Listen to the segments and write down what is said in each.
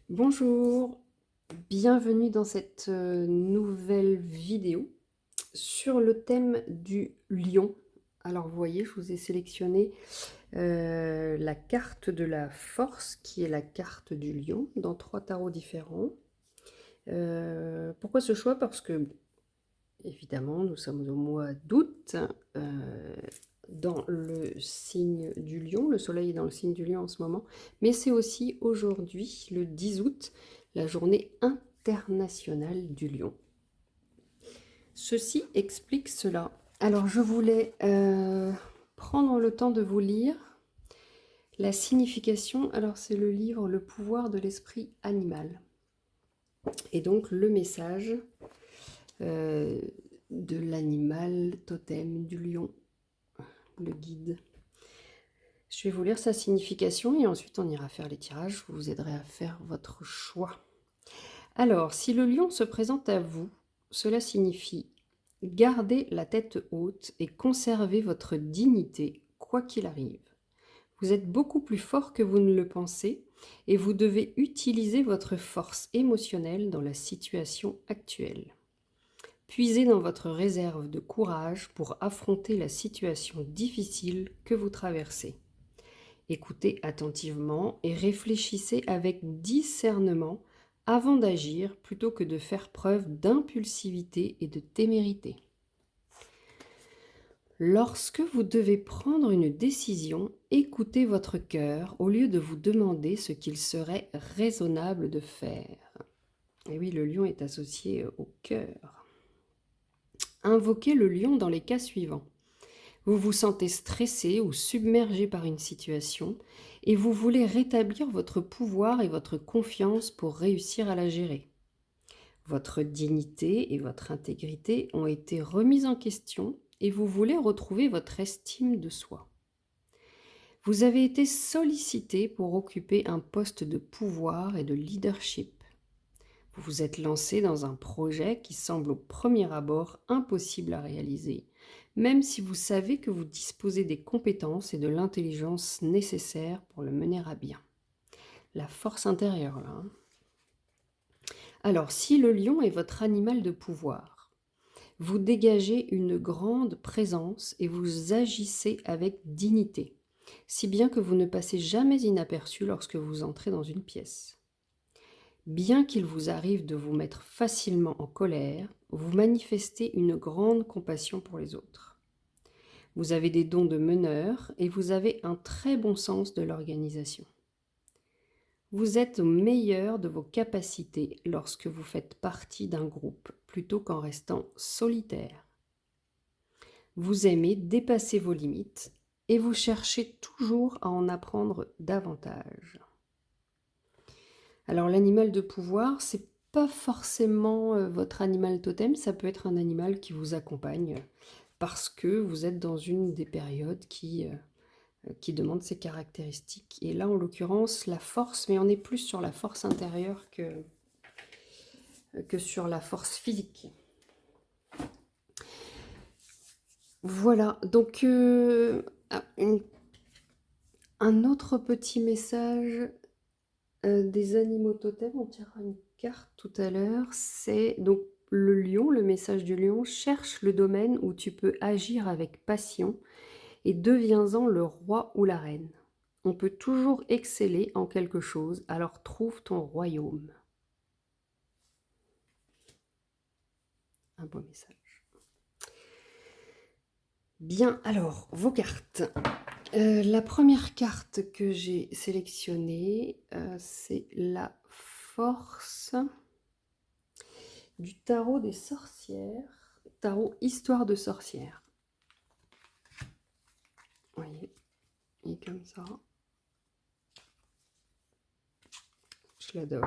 Bonjour, bienvenue dans cette nouvelle vidéo sur le thème du lion. Alors vous voyez, je vous ai sélectionné la carte de la force qui est la carte du lion dans 3 tarots différents. Pourquoi ce choix? Parce que évidemment nous sommes au mois d'août, dans le signe du lion. Le soleil est dans le signe du lion en ce moment, mais c'est aussi aujourd'hui, le 10 août, la journée internationale du lion. Ceci explique cela. Alors je voulais prendre le temps de vous lire la signification. Alors c'est le livre Le pouvoir de l'esprit animal. Et donc le message de l'animal totem du lion, le guide. Je vais vous lire sa signification et ensuite on ira faire les tirages. Je vous aiderai à faire votre choix. Alors, si le lion se présente à vous, cela signifie garder la tête haute et conserver votre dignité, quoi qu'il arrive. Vous êtes beaucoup plus fort que vous ne le pensez et vous devez utiliser votre force émotionnelle dans la situation actuelle. Puisez dans votre réserve de courage pour affronter la situation difficile que vous traversez. Écoutez attentivement et réfléchissez avec discernement avant d'agir plutôt que de faire preuve d'impulsivité et de témérité. Lorsque vous devez prendre une décision, écoutez votre cœur au lieu de vous demander ce qu'il serait raisonnable de faire. Et oui, le lion est associé au cœur. Invoquez le lion dans les cas suivants. Vous vous sentez stressé ou submergé par une situation et vous voulez rétablir votre pouvoir et votre confiance pour réussir à la gérer. Votre dignité et votre intégrité ont été remises en question et vous voulez retrouver votre estime de soi. Vous avez été sollicité pour occuper un poste de pouvoir et de leadership. Vous vous êtes lancé dans un projet qui semble au premier abord impossible à réaliser, même si vous savez que vous disposez des compétences et de l'intelligence nécessaires pour le mener à bien. La force intérieure, là. Alors, si le lion est votre animal de pouvoir, vous dégagez une grande présence et vous agissez avec dignité, si bien que vous ne passez jamais inaperçu lorsque vous entrez dans une pièce. Bien qu'il vous arrive de vous mettre facilement en colère, vous manifestez une grande compassion pour les autres. Vous avez des dons de meneur et vous avez un très bon sens de l'organisation. Vous êtes au meilleur de vos capacités lorsque vous faites partie d'un groupe plutôt qu'en restant solitaire. Vous aimez dépasser vos limites et vous cherchez toujours à en apprendre davantage. Alors l'animal de pouvoir, c'est pas forcément votre animal totem, ça peut être un animal qui vous accompagne parce que vous êtes dans une des périodes qui demande ces caractéristiques. Et là, en l'occurrence, la force, mais on est plus sur la force intérieure que sur la force physique. Voilà, donc un autre petit message des animaux totems, on tirera une carte tout à l'heure, c'est donc le lion, le message du lion: cherche le domaine où tu peux agir avec passion et deviens-en le roi ou la reine. On peut toujours exceller en quelque chose, alors trouve ton royaume. Un beau message. Bien, alors, vos cartes. La première carte que j'ai sélectionnée, c'est la force du tarot des sorcières, tarot histoire de sorcière. Vous voyez, et comme ça. Je l'adore.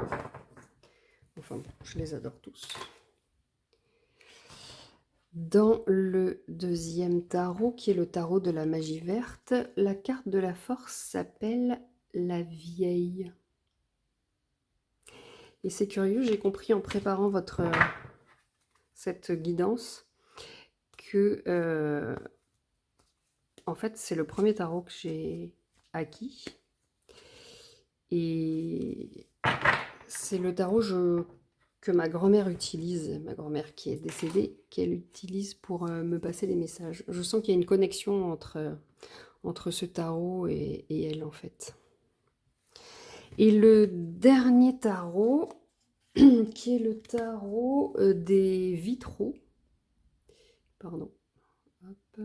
Enfin, je les adore tous. Dans le deuxième tarot, qui est le tarot de la magie verte, la carte de la force s'appelle la vieille. Et c'est curieux, j'ai compris en préparant cette guidance que, en fait, c'est le premier tarot que j'ai acquis. Et C'est le tarot que ma grand-mère utilise, ma grand-mère qui est décédée, qu'elle utilise pour me passer des messages. Je sens qu'il y a une connexion entre ce tarot et elle, en fait. Et le dernier tarot, qui est le tarot des vitraux. Pardon. Hop.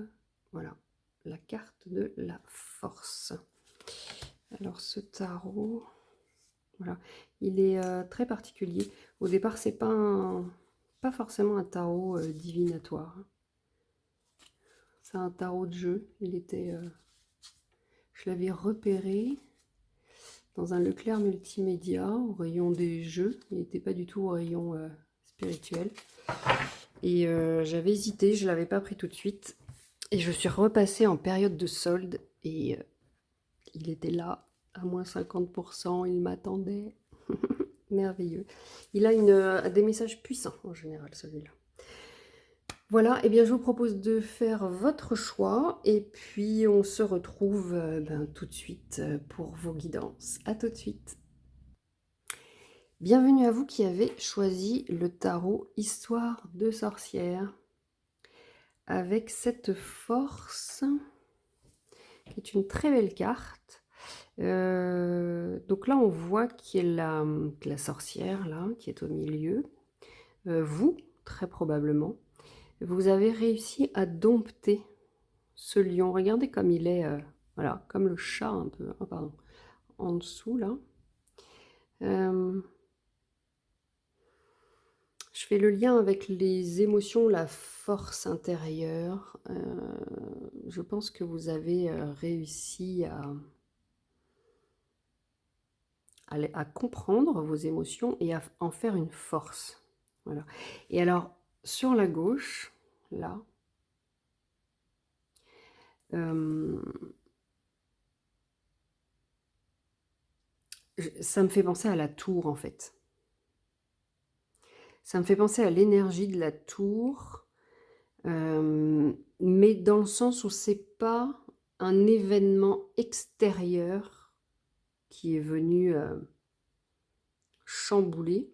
Voilà. La carte de la force. Alors, ce tarot... Voilà, il est très particulier. Au départ, c'est pas forcément un tarot divinatoire. C'est un tarot de jeu. Je l'avais repéré dans un Leclerc multimédia au rayon des jeux. Il n'était pas du tout au rayon spirituel. Et j'avais hésité, je ne l'avais pas pris tout de suite. Et je suis repassée en période de solde et il était là à moins 50%. Il m'attendait. Merveilleux. Il a des messages puissants en général, celui-là. Voilà, et bien je vous propose de faire votre choix et puis on se retrouve tout de suite pour vos guidances. À tout de suite. Bienvenue à vous qui avez choisi le tarot Histoire de sorcière avec cette force qui est une très belle carte. Donc là, on voit qu'il y a la sorcière là, qui est au milieu. Vous, très probablement, vous avez réussi à dompter ce lion. Regardez comme il est, voilà, comme le chat un peu, oh, pardon, en dessous là. Je fais le lien avec les émotions, la force intérieure. Je pense que vous avez réussi à comprendre vos émotions et à en faire une force. Voilà. Et alors, sur la gauche, là, ça me fait penser à la tour, en fait. Ça me fait penser à l'énergie de la tour, mais dans le sens où c'est pas un événement extérieur qui est venu chambouler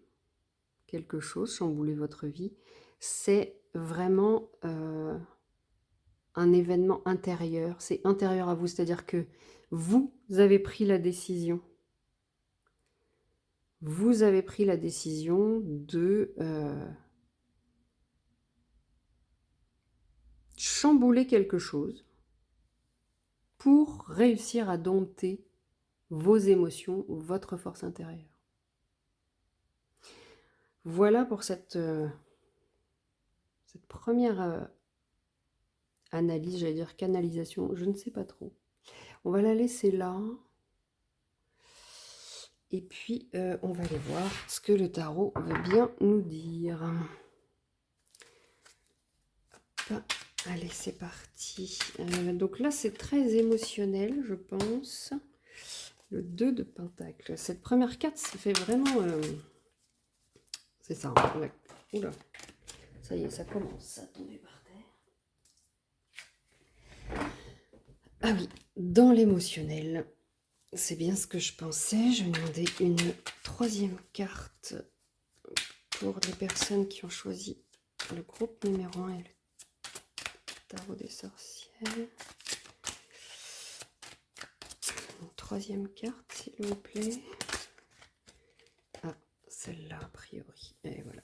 quelque chose, chambouler votre vie. C'est vraiment un événement intérieur, c'est intérieur à vous, c'est-à-dire que vous avez pris la décision. Vous avez pris la décision de chambouler quelque chose pour réussir à dompter vos émotions ou votre force intérieure. Voilà pour cette première analyse, j'allais dire canalisation, je ne sais pas trop. On va la laisser là. Et puis, on va aller voir ce que le tarot veut bien nous dire. Hop. Allez, c'est parti. Donc là, c'est très émotionnel, je pense. Le 2 de Pentacle. Cette première carte, ça fait vraiment... c'est ça. Hein, oula. Ça y est, ça commence à tomber par terre. Ah oui, dans l'émotionnel. C'est bien ce que je pensais. Je vais demander une troisième carte pour les personnes qui ont choisi le groupe numéro 1 et le tarot des sorcières. Une troisième carte, s'il vous plaît. Ah, celle-là, a priori. Et voilà.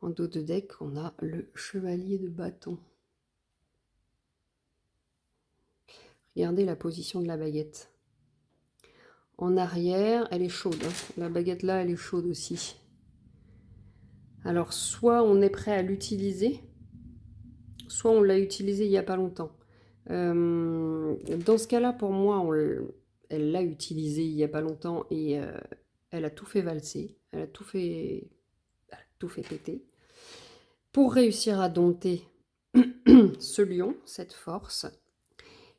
En dos de deck, on a le chevalier de bâton. Regardez la position de la baguette. En arrière, elle est chaude. Hein. La baguette là, elle est chaude aussi. Alors, soit on est prêt à l'utiliser, soit on l'a utilisé il n'y a pas longtemps. Dans ce cas-là, pour moi, elle l'a utilisé il n'y a pas longtemps et elle a tout fait valser. Elle a tout fait péter. Pour réussir à dompter ce lion, cette force.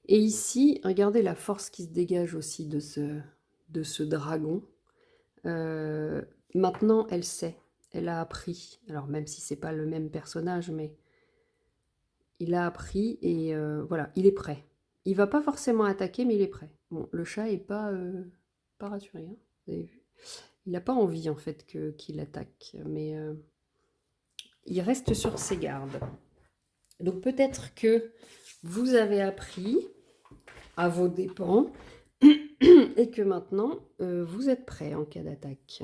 Et ici, regardez la force qui se dégage aussi de ce dragon. Maintenant, elle sait, elle a appris. Alors même si c'est pas le même personnage, mais il a appris et voilà, il est prêt. il va pas forcément attaquer, mais il est prêt. Bon, le chat est pas rassuré, hein, vous avez vu? Il n'a pas envie en fait qu'il attaque, mais il reste sur ses gardes. Donc peut-être que vous avez appris à vos dépens et que maintenant vous êtes prêt en cas d'attaque.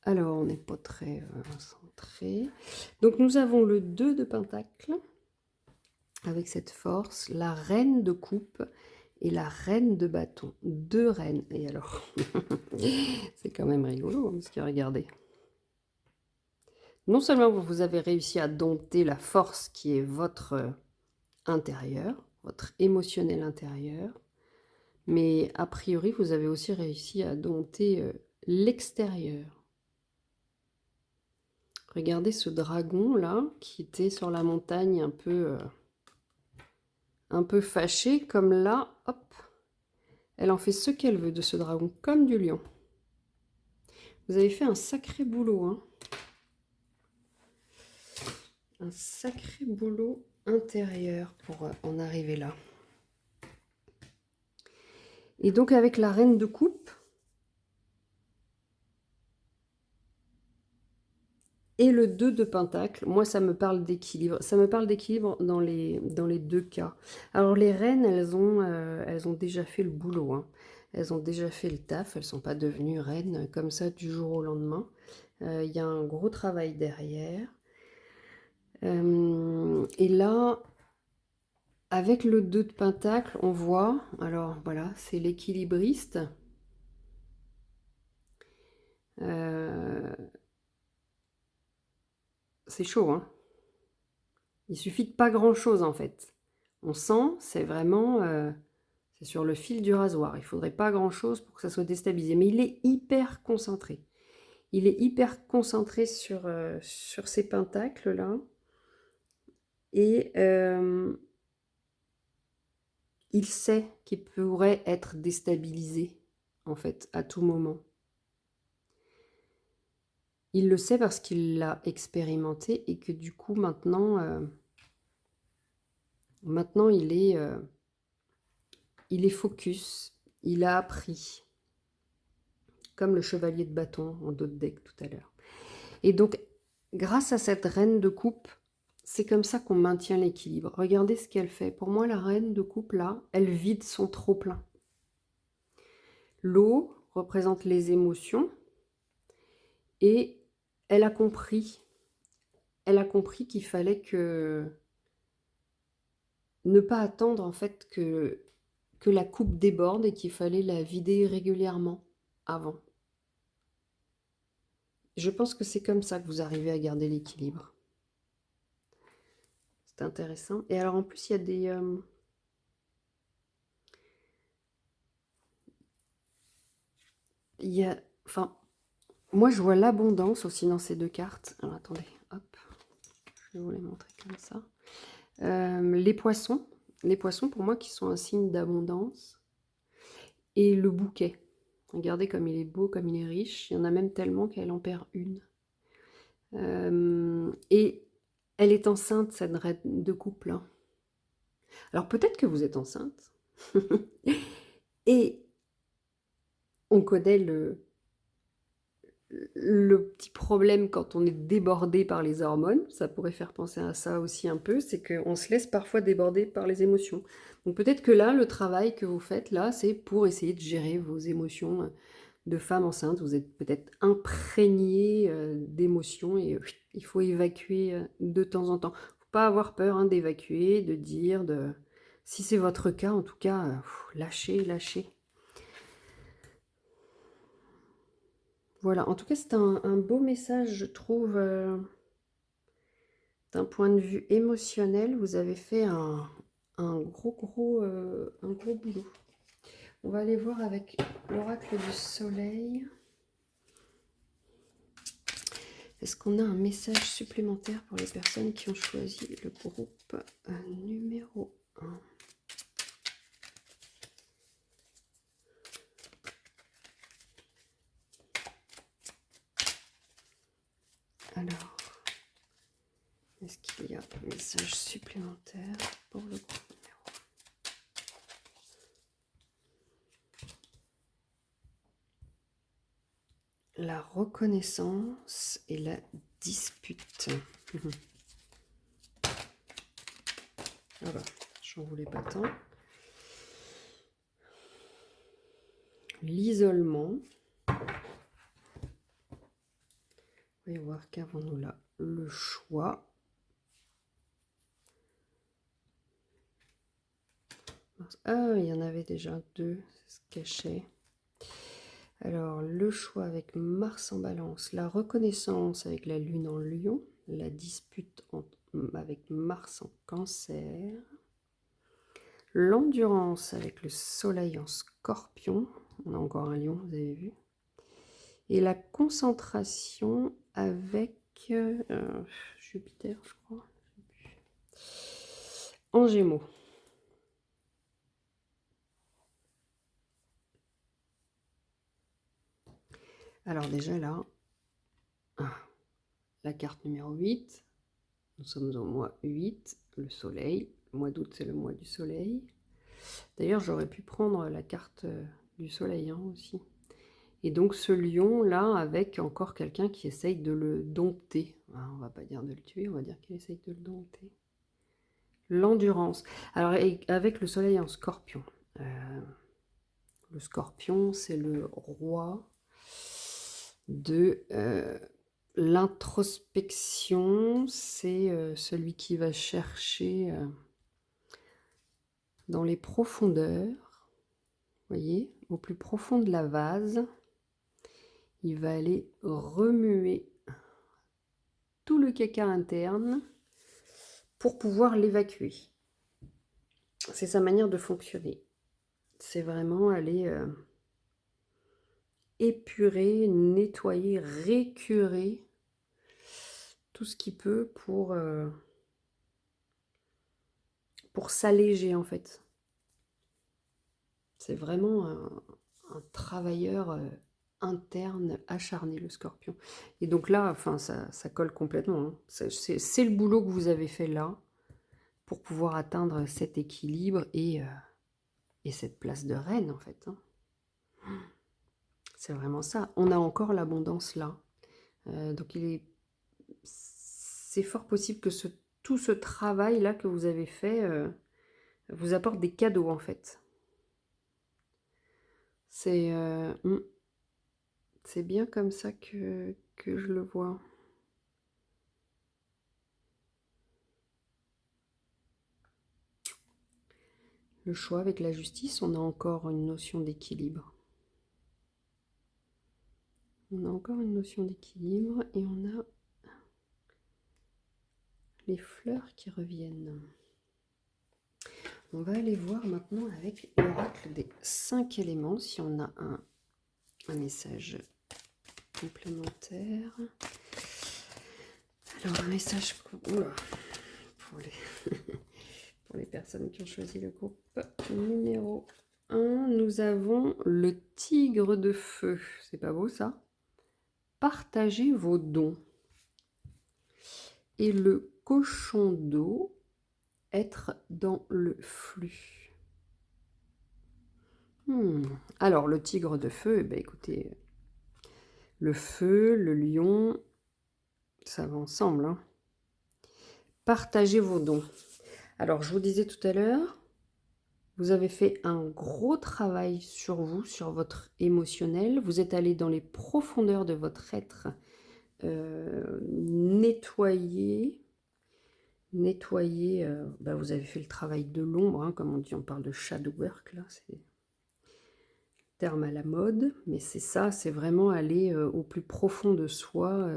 Alors on n'est pas très centré. Donc nous avons le 2 de pentacle avec cette force, la reine de coupe et la reine de bâton. 2 reines. Et alors, c'est quand même rigolo, hein, parce que regardez. Non seulement vous avez réussi à dompter la force qui est votre intérieur, votre émotionnel intérieur, mais a priori, vous avez aussi réussi à dompter l'extérieur. Regardez ce dragon là, qui était sur la montagne un peu fâché, comme là, hop, elle en fait ce qu'elle veut de ce dragon, comme du lion. Vous avez fait un sacré boulot, hein. Un sacré boulot intérieur pour en arriver là. Et donc avec la reine de coupe et le 2 de pentacle, moi ça me parle d'équilibre. Ça me parle d'équilibre dans les 2 cas. Alors les reines, elles ont déjà fait le boulot, hein. Elles ont déjà fait le taf, elles ne sont pas devenues reines comme ça du jour au lendemain. Il y a un gros travail derrière. Et là, avec le 2 de pentacle, on voit, alors voilà, c'est l'équilibriste. C'est chaud, hein. Il suffit de pas grand-chose, en fait. On sent, c'est vraiment, c'est sur le fil du rasoir. Il faudrait pas grand-chose pour que ça soit déstabilisé. Mais il est hyper concentré. Il est hyper concentré sur ces pentacles-là. Et il sait qu'il pourrait être déstabilisé, en fait, à tout moment. Il le sait parce qu'il l'a expérimenté et que du coup, maintenant il est focus, il a appris, comme le chevalier de bâton en dos de deck tout à l'heure. Et donc, grâce à cette reine de coupe, c'est comme ça qu'on maintient l'équilibre. Regardez ce qu'elle fait. Pour moi, la reine de coupe, là, elle vide son trop-plein. L'eau représente les émotions et elle a compris qu'il fallait ne pas attendre en fait que la coupe déborde et qu'il fallait la vider régulièrement avant. Je pense que c'est comme ça que vous arrivez à garder l'équilibre. C'est intéressant. Et alors en plus, il y a des... enfin, moi je vois l'abondance aussi dans ces 2 cartes. Alors attendez, hop, je vais vous les montrer comme ça. Les poissons pour moi qui sont un signe d'abondance. Et le bouquet. Regardez comme il est beau, comme il est riche. Il y en a même tellement qu'elle en perd une. Et elle est enceinte, cette reine de couple, hein. Alors peut-être que vous êtes enceinte. Et on connaît le petit problème quand on est débordé par les hormones. Ça pourrait faire penser à ça aussi un peu. C'est qu'on se laisse parfois déborder par les émotions. Donc peut-être que là, le travail que vous faites là, c'est pour essayer de gérer vos émotions de femme enceinte. Vous êtes peut-être imprégné d'émotions et il faut évacuer de temps en temps. Faut pas avoir peur, hein, d'évacuer, de dire, si c'est votre cas, en tout cas, lâchez, lâchez. Voilà, en tout cas, c'est un beau message, je trouve, d'un point de vue émotionnel. Vous avez fait un gros boulot. On va aller voir avec l'oracle du soleil. Est-ce qu'on a un message supplémentaire pour les personnes qui ont choisi le groupe numéro 1? Alors, est-ce qu'il y a un message supplémentaire pour le groupe numéro 1? la reconnaissance et la dispute. Voilà, j'en voulais pas tant. L'isolement. On va voir qu'avons-nous là. Le choix. Ah, il y en avait déjà deux, ça se cachait. Alors, le choix avec Mars en Balance, la reconnaissance avec la Lune en Lion, la dispute avec Mars en Cancer, l'endurance avec le Soleil en Scorpion, on a encore un Lion, vous avez vu, et la concentration avec Jupiter, je crois, en Gémeaux. Alors déjà là, la carte numéro 8, nous sommes au mois 8, le soleil, le mois d'août c'est le mois du soleil. D'ailleurs j'aurais pu prendre la carte du soleil aussi. Et donc ce lion là avec encore quelqu'un qui essaye de le dompter. On va pas dire de le tuer, on va dire qu'il essaye de le dompter. L'endurance. Alors avec le soleil en scorpion. Le scorpion c'est le roi de l'introspection, c'est celui qui va chercher dans les profondeurs, voyez, au plus profond de la vase, il va aller remuer tout le caca interne pour pouvoir l'évacuer. C'est sa manière de fonctionner. C'est vraiment aller épurer, nettoyer, récurer tout ce qu'il peut pour s'alléger en fait. C'est vraiment un travailleur interne acharné, le scorpion. Et donc là, enfin, ça colle complètement. Hein. C'est le boulot que vous avez fait là pour pouvoir atteindre cet équilibre et cette place de reine en fait. Hein. C'est vraiment ça. On a encore l'abondance là. Donc c'est fort possible que tout ce travail là que vous avez fait vous apporte des cadeaux en fait. C'est bien comme ça que je le vois. Le choix avec la justice, on a encore une notion d'équilibre. On a encore une notion d'équilibre et on a les fleurs qui reviennent. On va aller voir maintenant avec l'oracle des 5 éléments si on a un message complémentaire. Alors un message pour les personnes qui ont choisi le groupe numéro 1, nous avons le tigre de feu. C'est pas beau ça? Partagez vos dons. Et le cochon d'eau, être dans le flux. Alors, le tigre de feu, eh bien, écoutez, le feu, le lion, ça va ensemble. Hein. Partagez vos dons. Alors, je vous disais tout à l'heure, vous avez fait un gros travail sur vous, sur votre émotionnel. Vous êtes allé dans les profondeurs de votre être, nettoyer, vous avez fait le travail de l'ombre, hein, comme on dit, on parle de shadow work, là, c'est terme à la mode, mais c'est ça, c'est vraiment aller au plus profond de soi,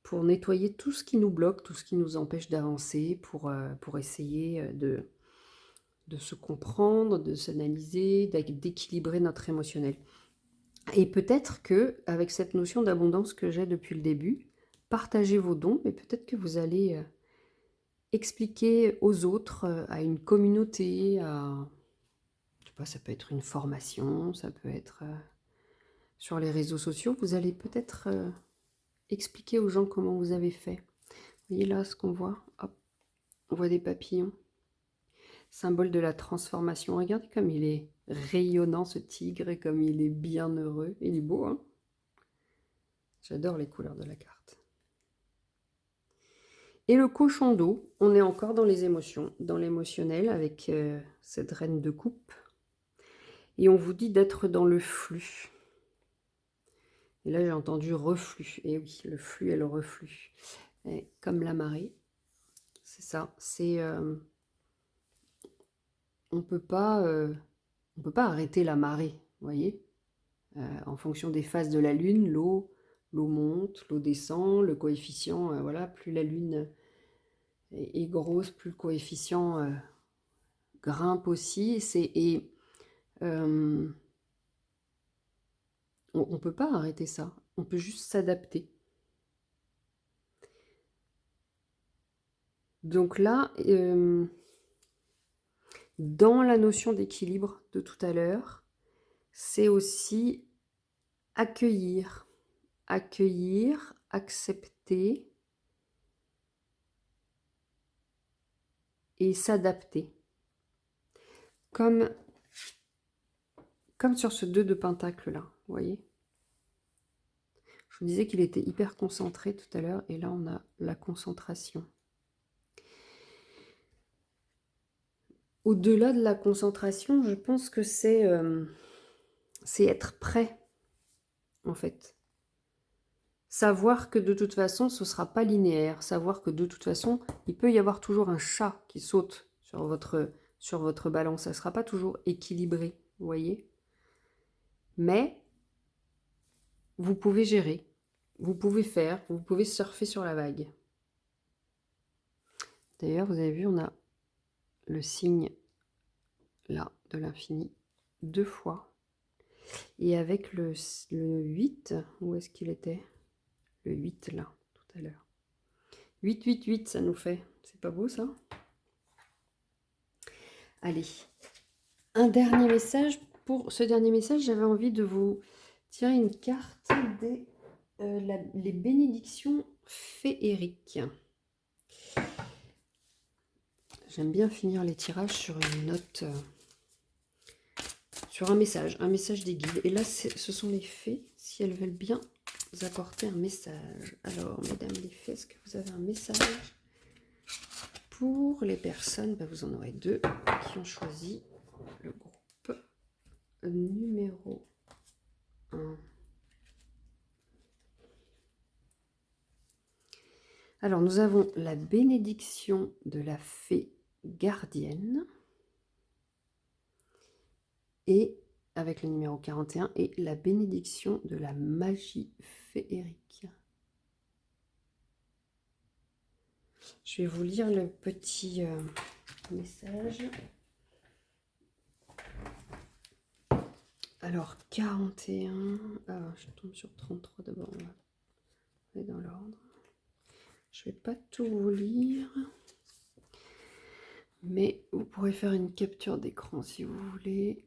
pour nettoyer tout ce qui nous bloque, tout ce qui nous empêche d'avancer, pour essayer de se comprendre, de s'analyser, d'équilibrer notre émotionnel. Et peut-être que avec cette notion d'abondance que j'ai depuis le début, partagez vos dons, mais peut-être que vous allez expliquer aux autres, à une communauté, je sais pas, ça peut être une formation, ça peut être sur les réseaux sociaux, vous allez peut-être expliquer aux gens comment vous avez fait. Vous voyez là ce qu'on voit, hop, on voit des papillons. symbole de la transformation. Regardez comme il est rayonnant ce tigre et comme il est bien heureux. Il est beau, hein? J'adore les couleurs de la carte. Et le cochon d'eau, on est encore dans les émotions, dans l'émotionnel avec cette reine de coupe. Et on vous dit d'être dans le flux. Et là, j'ai entendu reflux. Et oui, le flux et le reflux. Et comme la marée, c'est ça. C'est on peut pas arrêter la marée, vous voyez. En fonction des phases de la lune, l'eau monte, l'eau descend, le coefficient, voilà, plus la lune est grosse, plus le coefficient grimpe aussi. On ne peut pas arrêter ça, on peut juste s'adapter. Donc là, dans la notion d'équilibre de tout à l'heure, c'est aussi accueillir, accepter et s'adapter. Comme sur ce 2 de pentacle là, vous voyez. Je vous disais qu'il était hyper concentré tout à l'heure, et là on a la concentration. Au-delà de la concentration, je pense que c'est être prêt, en fait. Savoir que de toute façon, ce ne sera pas linéaire. Savoir que de toute façon, il peut y avoir toujours un chat qui saute sur votre balance. Ça ne sera pas toujours équilibré, vous voyez. Mais vous pouvez gérer, vous pouvez faire, vous pouvez surfer sur la vague. D'ailleurs, vous avez vu, on a le signe là de l'infini 2 fois. Et avec le 8, où est-ce qu'il était? Le 8 là, tout à l'heure. 8, 8, 8, ça nous fait. C'est pas beau ça? Allez, un dernier message. Pour ce dernier message, j'avais envie de vous tirer une carte des les bénédictions féeriques. J'aime bien finir les tirages sur une note, sur un message des guides. Et là, ce sont les fées, si elles veulent bien vous apporter un message. Alors, mesdames les fées, est-ce que vous avez un message pour les personnes? Vous en aurez 2 qui ont choisi le groupe numéro 1. Alors, nous avons la bénédiction de la fée gardienne. Et avec le numéro 41, et la bénédiction de la magie féerique. Je vais vous lire le petit message. Alors, 41... Ah, je tombe sur 33 d'abord. On va aller dans l'ordre. Je ne vais pas tout vous lire. Mais vous pourrez faire une capture d'écran si vous voulez.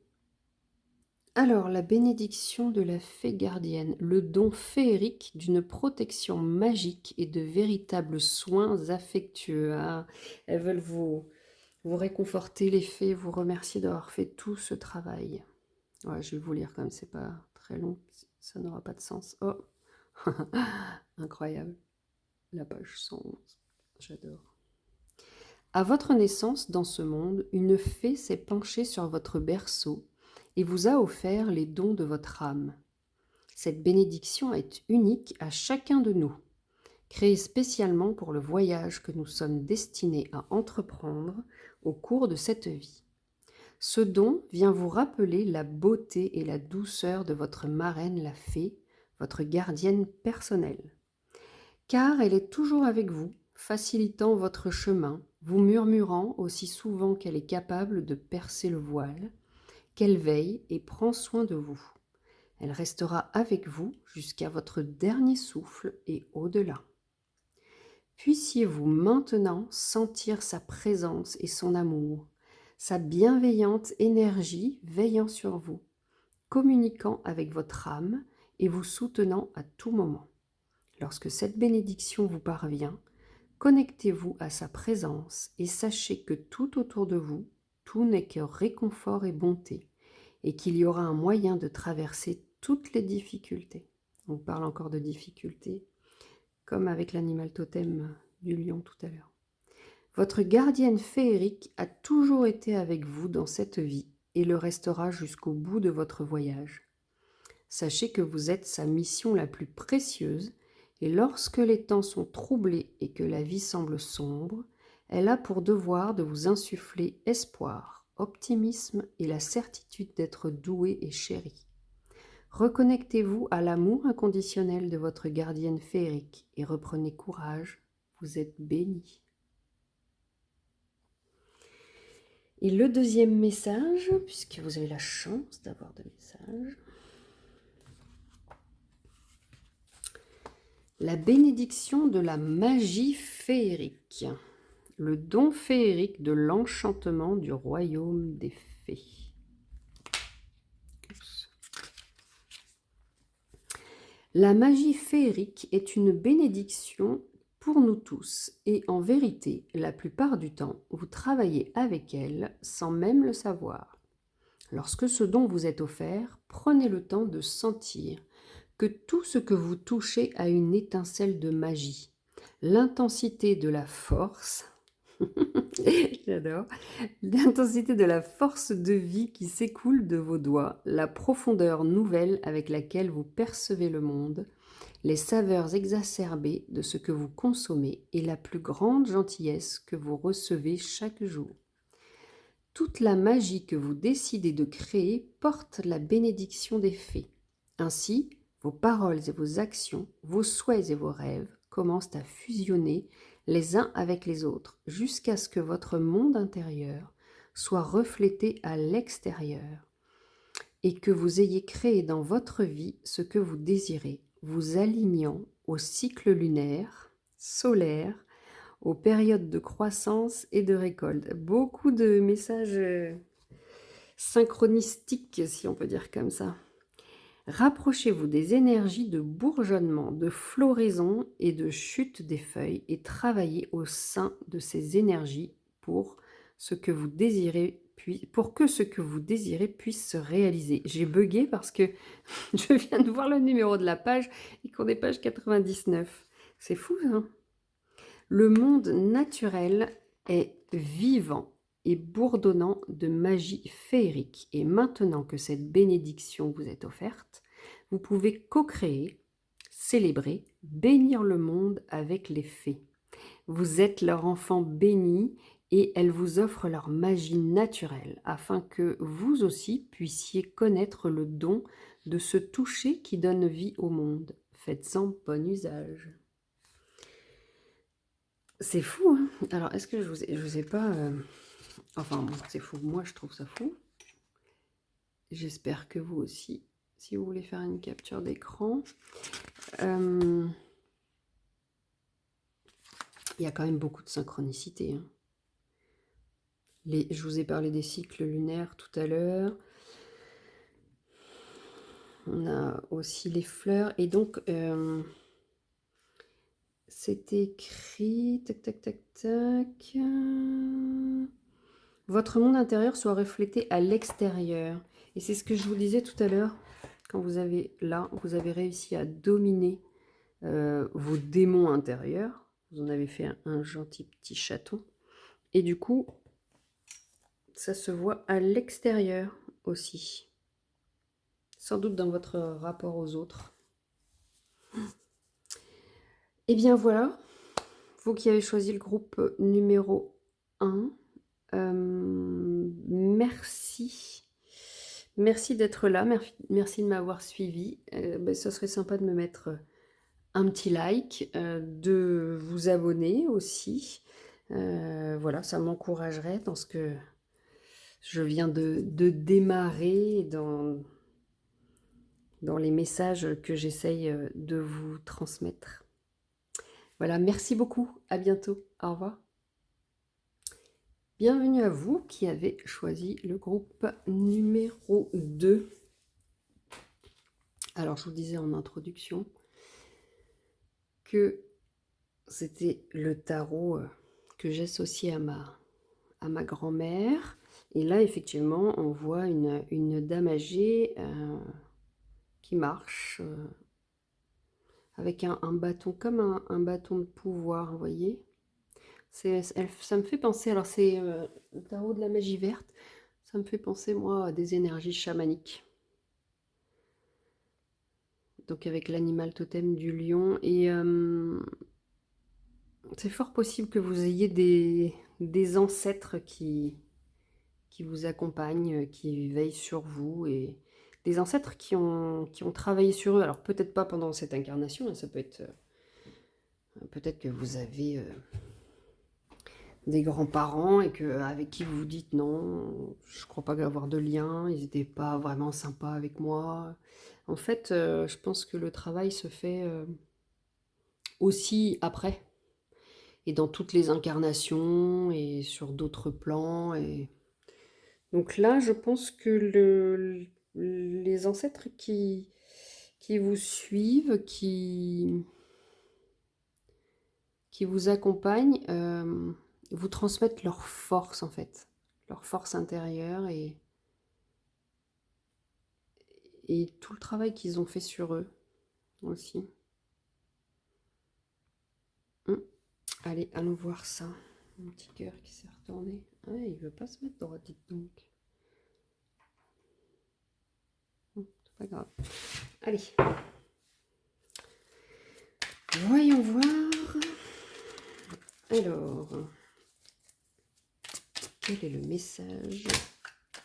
Alors, la bénédiction de la fée gardienne, le don féerique d'une protection magique et de véritables soins affectueux. Ah, elles veulent vous réconforter, les fées, vous remercier d'avoir fait tout ce travail. Ouais, je vais vous lire comme c'est pas très long, ça n'aura pas de sens. Oh, incroyable. La page 111, j'adore. À votre naissance dans ce monde, une fée s'est penchée sur votre berceau et vous a offert les dons de votre âme. Cette bénédiction est unique à chacun de nous, créée spécialement pour le voyage que nous sommes destinés à entreprendre au cours de cette vie. Ce don vient vous rappeler la beauté et la douceur de votre marraine la fée, votre gardienne personnelle. Car elle est toujours avec vous, facilitant votre chemin, vous murmurant aussi souvent qu'elle est capable de percer le voile, qu'elle veille et prend soin de vous. Elle restera avec vous jusqu'à votre dernier souffle et au-delà. Puissiez-vous maintenant sentir sa présence et son amour, sa bienveillante énergie veillant sur vous, communiquant avec votre âme et vous soutenant à tout moment. Lorsque cette bénédiction vous parvient, connectez-vous à sa présence et sachez que tout autour de vous, tout n'est que réconfort et bonté, et qu'il y aura un moyen de traverser toutes les difficultés. On parle encore de difficultés, comme avec l'animal totem du lion tout à l'heure. Votre gardienne féerique a toujours été avec vous dans cette vie et le restera jusqu'au bout de votre voyage. Sachez que vous êtes sa mission la plus précieuse, et lorsque les temps sont troublés et que la vie semble sombre, elle a pour devoir de vous insuffler espoir, optimisme et la certitude d'être doué et chéri. Reconnectez-vous à l'amour inconditionnel de votre gardienne féerique et reprenez courage, vous êtes béni. Et le deuxième message, puisque vous avez la chance d'avoir deux messages. La bénédiction de la magie féerique. Le don féerique de l'enchantement du royaume des fées. La magie féerique est une bénédiction pour nous tous et en vérité, la plupart du temps, vous travaillez avec elle sans même le savoir. Lorsque ce don vous est offert, prenez le temps de sentir que tout ce que vous touchez a une étincelle de magie. L'intensité de la force, j'adore, l'intensité de la force de vie qui s'écoule de vos doigts, la profondeur nouvelle avec laquelle vous percevez le monde, les saveurs exacerbées de ce que vous consommez et la plus grande gentillesse que vous recevez chaque jour. Toute la magie que vous décidez de créer porte la bénédiction des fées. Ainsi, vos paroles et vos actions, vos souhaits et vos rêves commencent à fusionner les uns avec les autres jusqu'à ce que votre monde intérieur soit reflété à l'extérieur et que vous ayez créé dans votre vie ce que vous désirez, vous alignant au cycle lunaire, solaire, aux périodes de croissance et de récolte. Beaucoup de messages synchronistiques, si on peut dire comme ça. Rapprochez-vous des énergies de bourgeonnement, de floraison et de chute des feuilles et travaillez au sein de ces énergies pour que ce que vous désirez puisse se réaliser. J'ai bugué parce que je viens de voir le numéro de la page et qu'on est page 99. C'est fou, hein? Le monde naturel est vivant et bourdonnant de magie féerique. Et maintenant que cette bénédiction vous est offerte, vous pouvez co-créer, célébrer, bénir le monde avec les fées. Vous êtes leur enfant béni et elles vous offrent leur magie naturelle afin que vous aussi puissiez connaître le don de ce toucher qui donne vie au monde. Faites-en bon usage. C'est fou, hein? Alors, est-ce que je vous ai pas... Enfin, bon, c'est fou. Moi, je trouve ça fou. J'espère que vous aussi, si vous voulez faire une capture d'écran. Il y a quand même beaucoup de synchronicité, hein. Je vous ai parlé des cycles lunaires tout à l'heure. On a aussi les fleurs. Et donc... c'est écrit, tac, tac, tac, tac. Votre monde intérieur soit reflété à l'extérieur. Et c'est ce que je vous disais tout à l'heure. Quand vous avez réussi à dominer vos démons intérieurs. Vous en avez fait un gentil petit chaton. Et du coup, ça se voit à l'extérieur aussi. Sans doute dans votre rapport aux autres. Et bien voilà, vous qui avez choisi le groupe numéro 1, merci. Merci d'être là, merci de m'avoir suivi. Ça serait sympa de me mettre un petit like, de vous abonner aussi. Voilà, ça m'encouragerait dans ce que je viens de démarrer dans les messages que j'essaye de vous transmettre. Voilà, merci beaucoup, à bientôt, au revoir. Bienvenue à vous qui avez choisi le groupe numéro 2. Alors, je vous disais en introduction que c'était le tarot que j'associais à ma grand-mère Et là, effectivement, on voit une dame âgée qui marche avec un bâton, comme un bâton de pouvoir, vous voyez. Ça me fait penser, alors c'est le tarot de la magie verte, ça me fait penser, moi, à des énergies chamaniques. Donc avec l'animal totem du lion. Et c'est fort possible que vous ayez des ancêtres qui vous accompagnent, qui veillent sur vous, et des ancêtres qui ont travaillé sur eux. Alors peut-être pas pendant cette incarnation, hein, ça peut être peut-être que vous avez des grands-parents et avec qui vous vous dites non, je crois pas avoir de lien, ils n'étaient pas vraiment sympas avec moi. En fait, je pense que le travail se fait aussi après, et dans toutes les incarnations et sur d'autres plans. Et donc là, je pense que les ancêtres qui vous suivent, qui vous accompagnent, vous transmettent leur force, en fait, leur force intérieure, et tout le travail qu'ils ont fait sur eux aussi. Allez, allons voir ça. Mon petit cœur qui s'est retourné. Ah, il veut pas se mettre droit, dites donc. C'est pas grave. Allez. Voyons voir. Alors, quel est le message?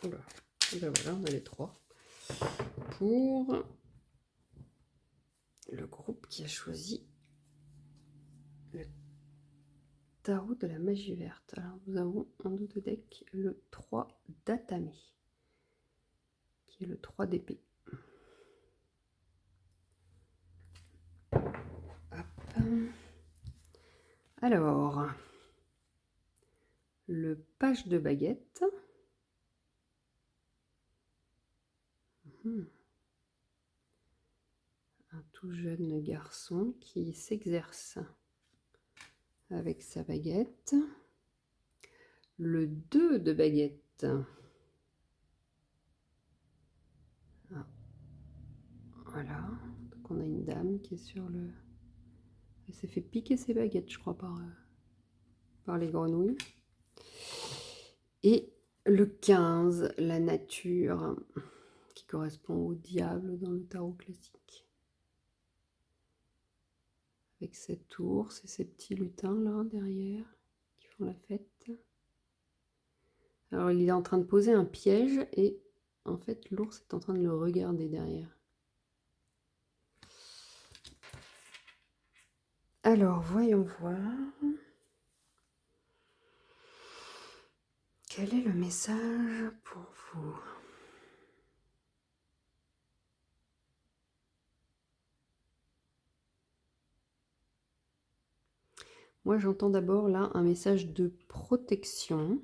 Oula. Et ben voilà, on a les 3. Pour le groupe qui a choisi le tarot de la magie verte. Alors, nous avons en dos de deck le 3 d'Atame, qui est le 3 d'épée. Alors, le page de baguette. Un tout jeune garçon qui s'exerce avec sa baguette. Le 2 de baguette. Ah. Voilà. Donc on a une dame qui est sur le... Elle s'est fait piquer ses baguettes, je crois, par les grenouilles. Et le 15, la nature, qui correspond au diable dans le tarot classique. Avec cet ours et ces petits lutins là derrière qui font la fête. Alors il est en train de poser un piège et en fait l'ours est en train de le regarder derrière. Alors voyons voir. Quel est le message pour vous? Moi j'entends d'abord là un message de protection.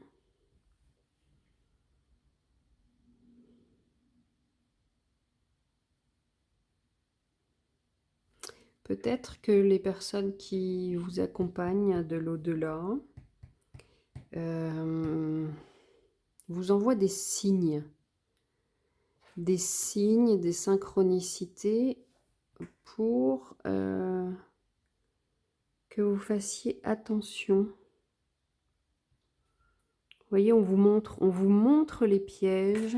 Peut-être que les personnes qui vous accompagnent de l'au-delà vous envoient des signes, des synchronicités pour que vous fassiez attention. Vous voyez, on vous montre les pièges.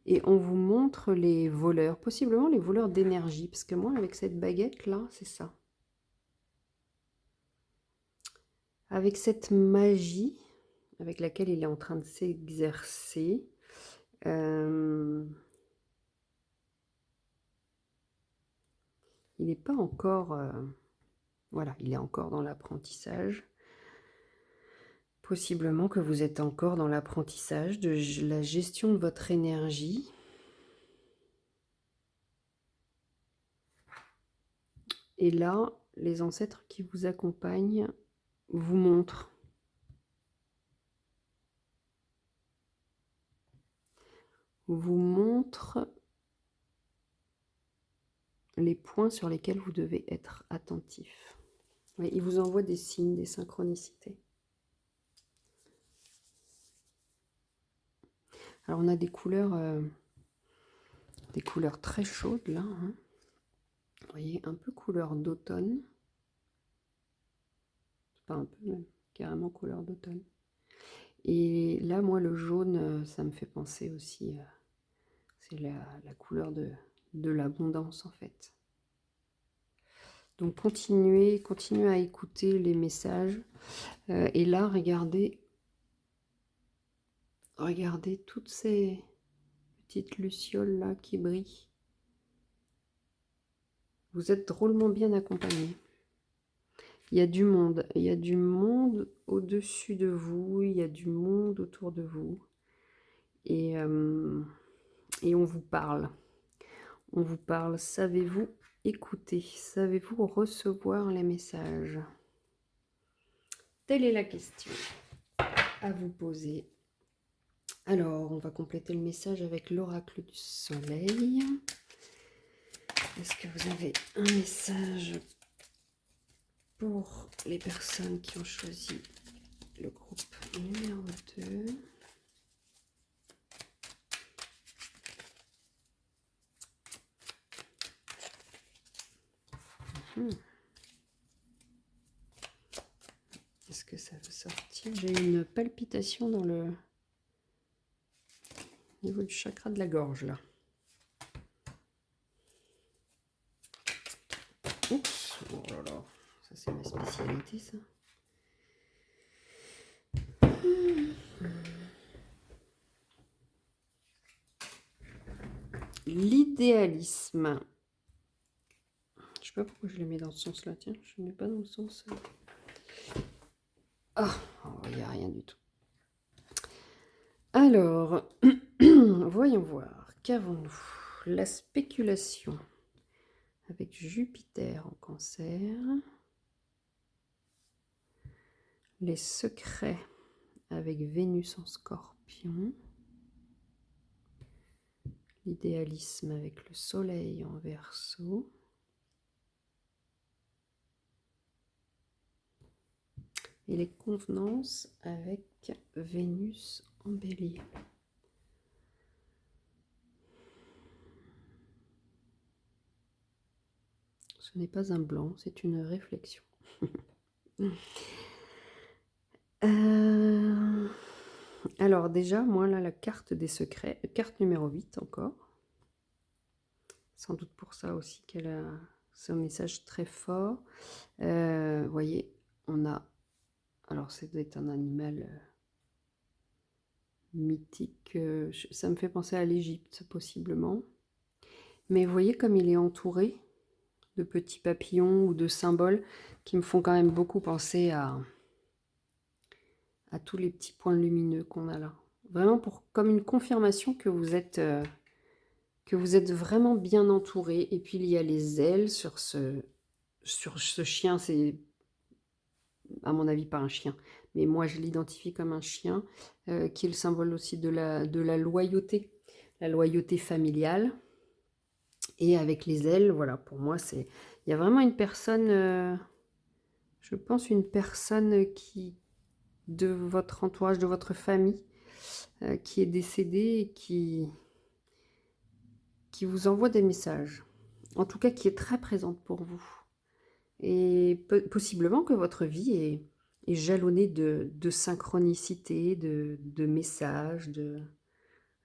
Et on vous montre les voleurs, possiblement les voleurs d'énergie, parce que moi, avec cette baguette-là, c'est ça. Avec cette magie avec laquelle il est en train de s'exercer, il n'est pas encore... voilà, il est encore dans l'apprentissage. Possiblement que vous êtes encore dans l'apprentissage de la gestion de votre énergie. Et là, les ancêtres qui vous accompagnent vous montrent. Vous montrent les points sur lesquels vous devez être attentif. Oui, il vous envoie des signes, des synchronicités. Alors, on a des couleurs très chaudes, là. Hein. Vous voyez, un peu couleur d'automne. Pas un peu, même, carrément couleur d'automne. Et là, moi, le jaune, ça me fait penser aussi, c'est la couleur de l'abondance, en fait. Donc, continuez à écouter les messages. Et là, regardez toutes ces petites lucioles là qui brillent. Vous êtes drôlement bien accompagnés. Il y a du monde au-dessus de vous, il y a du monde autour de vous. Et on vous parle. On vous parle. Savez-vous écouter? Savez-vous recevoir les messages? Telle est la question à vous poser. Alors, on va compléter le message avec l'oracle du soleil. Est-ce que vous avez un message pour les personnes qui ont choisi le groupe numéro 2? Est-ce que ça veut sortir? J'ai une palpitation dans le niveau du chakra de la gorge, là. Oups, oh là là, ça c'est ma spécialité, ça. L'idéalisme. Je sais pas pourquoi je le mets dans ce sens-là, tiens, je ne mets pas dans le sens... Ah, il n'y a rien du tout. Alors, voyons voir, qu'avons-nous? La spéculation avec Jupiter en Cancer. Les secrets avec Vénus en Scorpion. L'idéalisme avec le Soleil en Verseau. Et les convenances avec Vénus en Bélier. Ce n'est pas un blanc, c'est une réflexion. Alors déjà, moi là, la carte des secrets, carte numéro 8 encore. Sans doute pour ça aussi qu'elle a ce message très fort. Vous voyez, on a... Alors, c'est peut-être un animal mythique. Ça me fait penser à l'Égypte, possiblement. Mais vous voyez comme il est entouré de petits papillons ou de symboles qui me font quand même beaucoup penser à tous les petits points lumineux qu'on a là. Vraiment comme une confirmation que vous êtes vraiment bien entouré. Et puis il y a les ailes sur ce chien. C'est à mon avis pas un chien, mais moi je l'identifie comme un chien, qui est le symbole aussi de la loyauté familiale. Et avec les ailes, voilà, pour moi il y a vraiment une personne, je pense une personne de votre entourage, de votre famille, qui est décédée et qui vous envoie des messages. En tout cas, qui est très présente pour vous. Et possiblement que votre vie est jalonnée de synchronicité, de messages,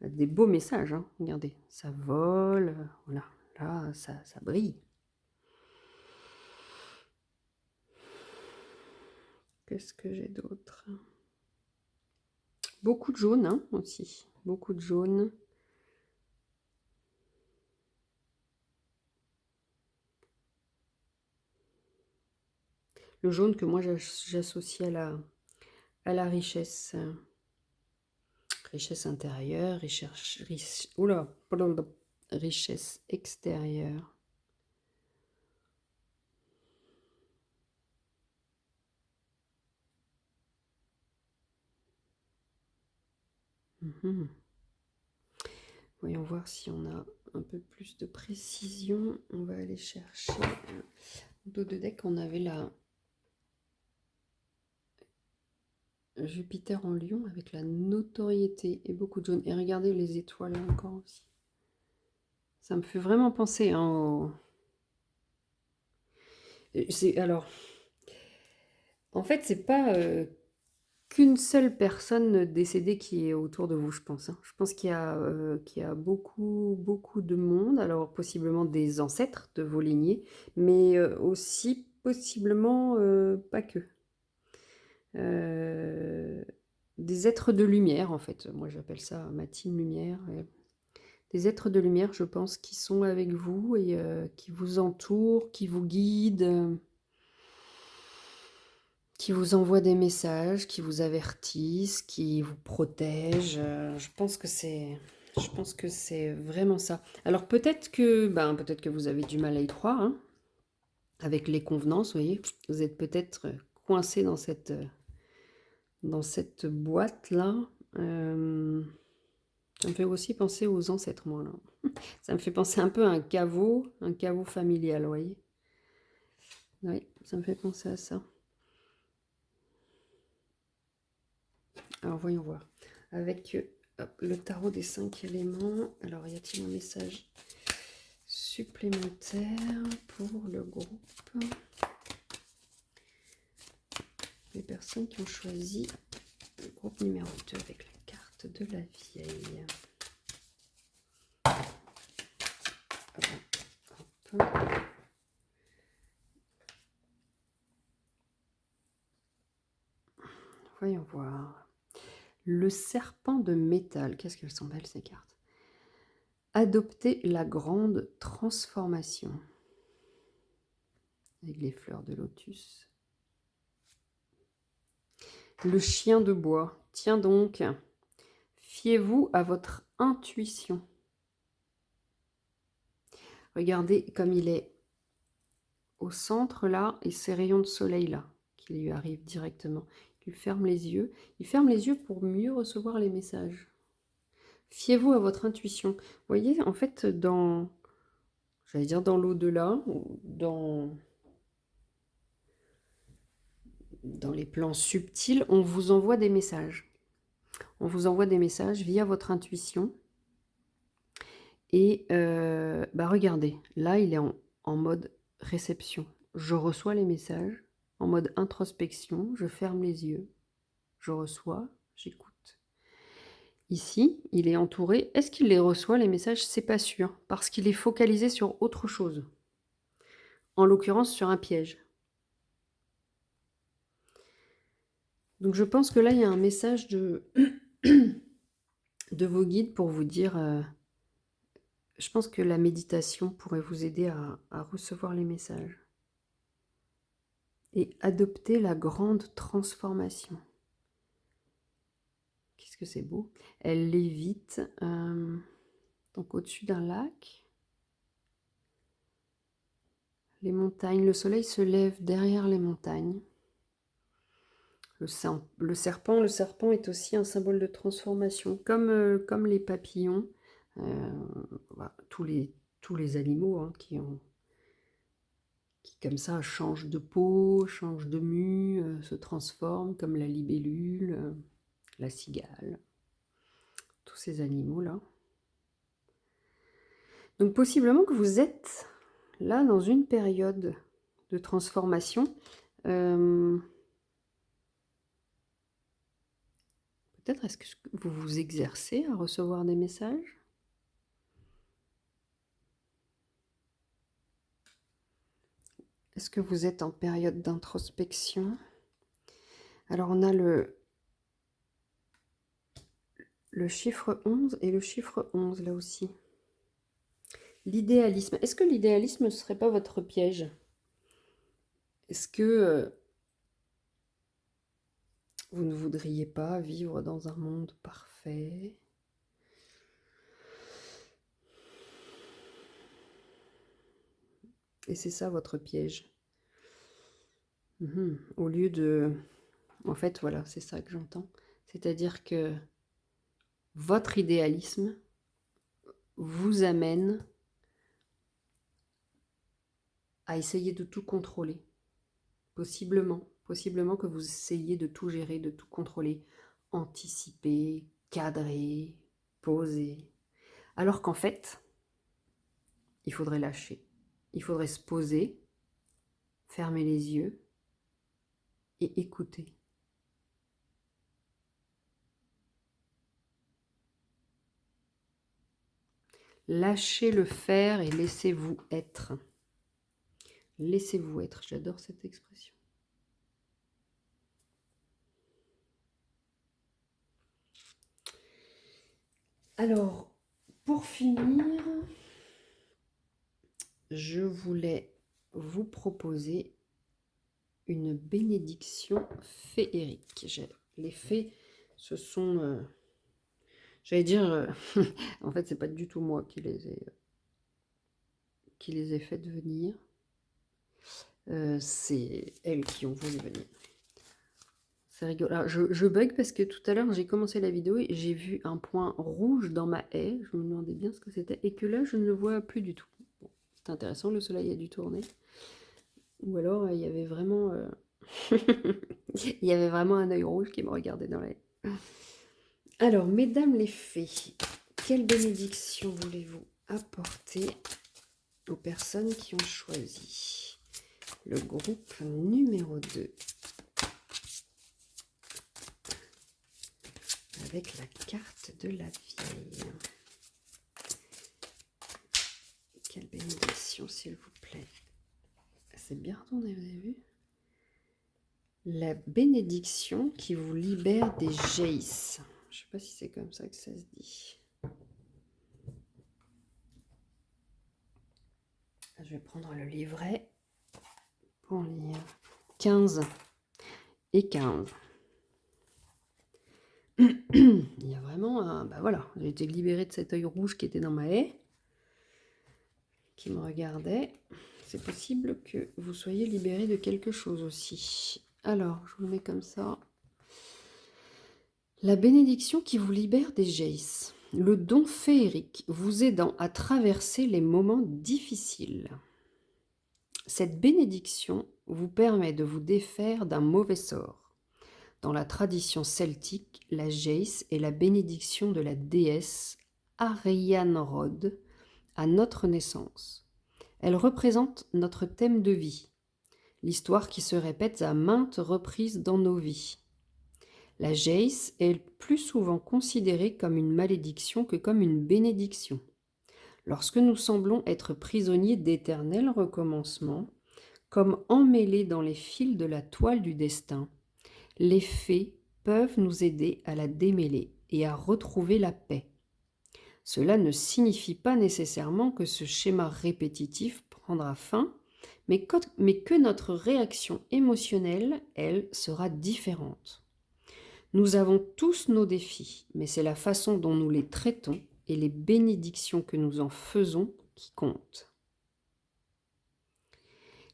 des beaux messages. Hein. Regardez, ça vole, voilà, là, ça brille. Qu'est-ce que j'ai d'autre? Beaucoup de jaune, hein, aussi. Beaucoup de jaune. Le jaune que moi j'associe à la richesse. Richesse intérieure, richesse extérieure. Voyons voir si on a un peu plus de précision. On va aller chercher au dos de deck. On avait Jupiter en Lion avec la notoriété et beaucoup de jaune. Et regardez les étoiles là encore aussi. Ça me fait vraiment penser hein, alors, en fait, c'est pas qu'une seule personne décédée qui est autour de vous, je pense. Hein. Je pense qu'il y a beaucoup, beaucoup de monde, alors possiblement des ancêtres de vos lignées, mais aussi possiblement pas que. Euh, des êtres de lumière, en fait. Moi, j'appelle ça ma team lumière. Des êtres de lumière, je pense, qui sont avec vous et qui vous entourent, qui vous guident, qui vous envoient des messages, qui vous avertissent, qui vous protègent. Je pense que c'est vraiment ça. Alors peut-être que vous avez du mal à y croire, hein, avec les convenances, vous voyez. Vous êtes peut-être coincé dans cette boîte-là. Ça me fait aussi penser aux ancêtres, moi, là. Ça me fait penser un peu à un caveau familial, vous voyez. Oui, ça me fait penser à ça. Alors, voyons voir. Avec le tarot des 5 éléments, alors y a-t-il un message supplémentaire pour le groupe? Les personnes qui ont choisi le groupe numéro 2 avec la carte de la vieille. Hop. Voyons voir. Le serpent de métal. Qu'est-ce qu'elles sont belles ces cartes. Adopter la grande transformation. Avec les fleurs de lotus. Le chien de bois. Tiens donc. Fiez-vous à votre intuition. Regardez comme il est au centre là et ces rayons de soleil là qui lui arrivent directement. Il ferme les yeux. Il ferme les yeux pour mieux recevoir les messages. Fiez-vous à votre intuition. Vous voyez, en fait, j'allais dire dans l'au-delà, dans les plans subtils, on vous envoie des messages. On vous envoie des messages via votre intuition. Et regardez, là, il est en mode réception. Je reçois les messages en mode introspection. Je ferme les yeux. Je reçois, j'écoute. Ici, il est entouré. Est-ce qu'il les reçoit, les messages? C'est pas sûr, parce qu'il est focalisé sur autre chose. En l'occurrence, sur un piège. Donc je pense que là, il y a un message de vos guides pour vous dire... je pense que la méditation pourrait vous aider à recevoir les messages. Et adopter la grande transformation. Qu'est-ce que c'est beau. Elle lévite donc au-dessus d'un lac. Les montagnes, le soleil se lève derrière les montagnes. Le serpent est aussi un symbole de transformation, comme les papillons, voilà, tous les animaux hein, qui comme ça changent de peau, changent de mue, se transforment, comme la libellule, la cigale, tous ces animaux-là. Donc possiblement que vous êtes là dans une période de transformation. Peut-être est-ce que vous vous exercez à recevoir des messages? Est-ce que vous êtes en période d'introspection? Alors on a le chiffre 11 et le chiffre 11 là aussi. L'idéalisme. Est-ce que l'idéalisme ne serait pas votre piège? Est-ce que vous ne voudriez pas vivre dans un monde parfait? Et c'est ça votre piège. Au lieu de... En fait, voilà, c'est ça que j'entends. C'est-à-dire que votre idéalisme vous amène à essayer de tout contrôler. Possiblement Possiblement que vous essayez de tout gérer, de tout contrôler, anticiper, cadrer, poser. Alors qu'en fait, il faudrait lâcher. Il faudrait se poser, fermer les yeux et écouter. Lâchez le faire et laissez-vous être. Laissez-vous être, j'adore cette expression. Alors, pour finir, je voulais vous proposer une bénédiction féerique. Les fées, ce sont... j'allais dire... en fait, c'est pas du tout moi qui les ai faites venir. C'est elles qui ont voulu venir. C'est rigolo. Alors, je bug parce que tout à l'heure, j'ai commencé la vidéo et j'ai vu un point rouge dans ma haie. Je me demandais bien ce que c'était. Et que là, je ne le vois plus du tout. Bon, c'est intéressant, le soleil a dû tourner. Ou alors, il y avait vraiment... il y avait vraiment un œil rouge qui me regardait dans la haie. Alors, mesdames les fées, quelle bénédiction voulez-vous apporter aux personnes qui ont choisi le groupe numéro 2 avec la carte de la vieille? Quelle bénédiction, s'il vous plaît. C'est bien retourné, vous avez vu? La bénédiction qui vous libère des jaces. Je ne sais pas si c'est comme ça que ça se dit. Je vais prendre le livret pour lire 15 et 15. Il y a vraiment un... Bah voilà, j'ai été libérée de cet œil rouge qui était dans ma haie, qui me regardait. C'est possible que vous soyez libéré de quelque chose aussi. Alors, je vous le mets comme ça. La bénédiction qui vous libère des jaces. Le don féerique vous aidant à traverser les moments difficiles. Cette bénédiction vous permet de vous défaire d'un mauvais sort. Dans la tradition celtique, la jace est la bénédiction de la déesse Arianrhod à notre naissance. Elle représente notre thème de vie, l'histoire qui se répète à maintes reprises dans nos vies. La jace est plus souvent considérée comme une malédiction que comme une bénédiction. Lorsque nous semblons être prisonniers d'éternels recommencements, comme emmêlés dans les fils de la toile du destin, les fées peuvent nous aider à la démêler et à retrouver la paix. Cela ne signifie pas nécessairement que ce schéma répétitif prendra fin, mais que notre réaction émotionnelle, elle, sera différente. Nous avons tous nos défis, mais c'est la façon dont nous les traitons et les bénédictions que nous en faisons qui comptent.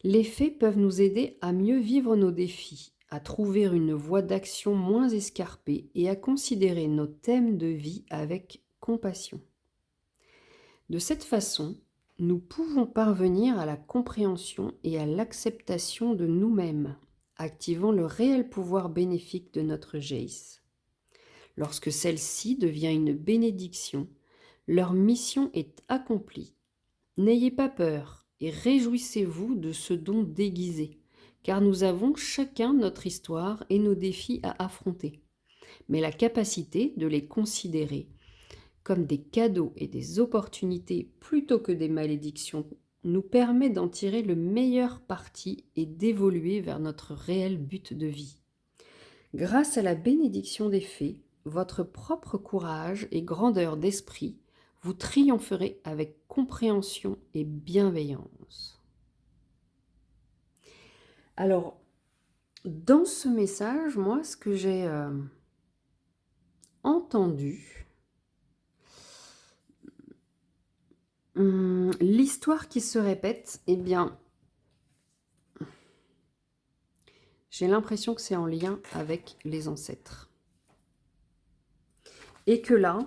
Les fées peuvent nous aider à mieux vivre nos défis, à trouver une voie d'action moins escarpée et à considérer nos thèmes de vie avec compassion. De cette façon, nous pouvons parvenir à la compréhension et à l'acceptation de nous-mêmes, activant le réel pouvoir bénéfique de notre jace. Lorsque celle-ci devient une bénédiction, leur mission est accomplie. N'ayez pas peur et réjouissez-vous de ce don déguisé, car nous avons chacun notre histoire et nos défis à affronter. Mais la capacité de les considérer comme des cadeaux et des opportunités plutôt que des malédictions nous permet d'en tirer le meilleur parti et d'évoluer vers notre réel but de vie. Grâce à la bénédiction des fées, votre propre courage et grandeur d'esprit, vous triompherez avec compréhension et bienveillance. Alors, dans ce message, moi, ce que j'ai entendu, l'histoire qui se répète, eh bien, j'ai l'impression que c'est en lien avec les ancêtres. Et que là,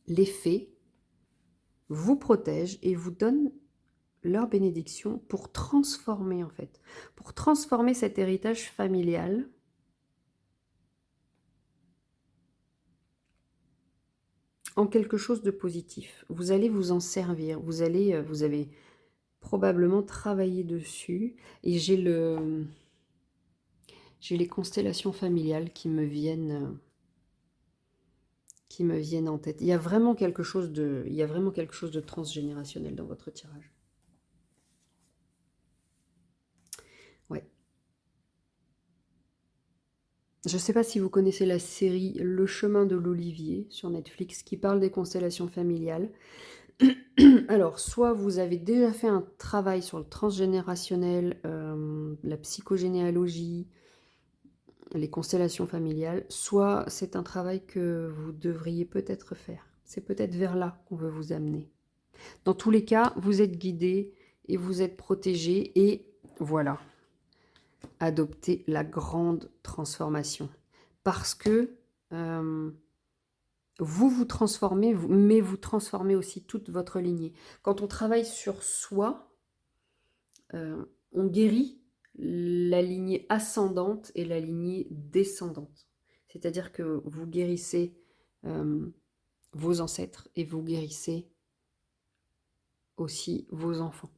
les fées vous protègent et vous donnent leur bénédiction pour transformer en fait, pour transformer cet héritage familial en quelque chose de positif. Vous allez vous en servir, vous avez probablement travaillé dessus et j'ai les constellations familiales qui me viennent en tête. Il y a vraiment quelque chose de transgénérationnel dans votre tirage. Ouais. Je ne sais pas si vous connaissez la série Le chemin de l'Olivier sur Netflix qui parle des constellations familiales. Alors, soit vous avez déjà fait un travail sur le transgénérationnel, la psychogénéalogie, les constellations familiales, soit c'est un travail que vous devriez peut-être faire. C'est peut-être vers là qu'on veut vous amener. Dans tous les cas, vous êtes guidé et vous êtes protégé et voilà, adoptez la grande transformation. Parce que vous vous transformez, mais vous transformez aussi toute votre lignée. Quand on travaille sur soi, on guérit la lignée ascendante et la lignée descendante. C'est-à-dire que vous guérissez vos ancêtres et vous guérissez aussi vos enfants.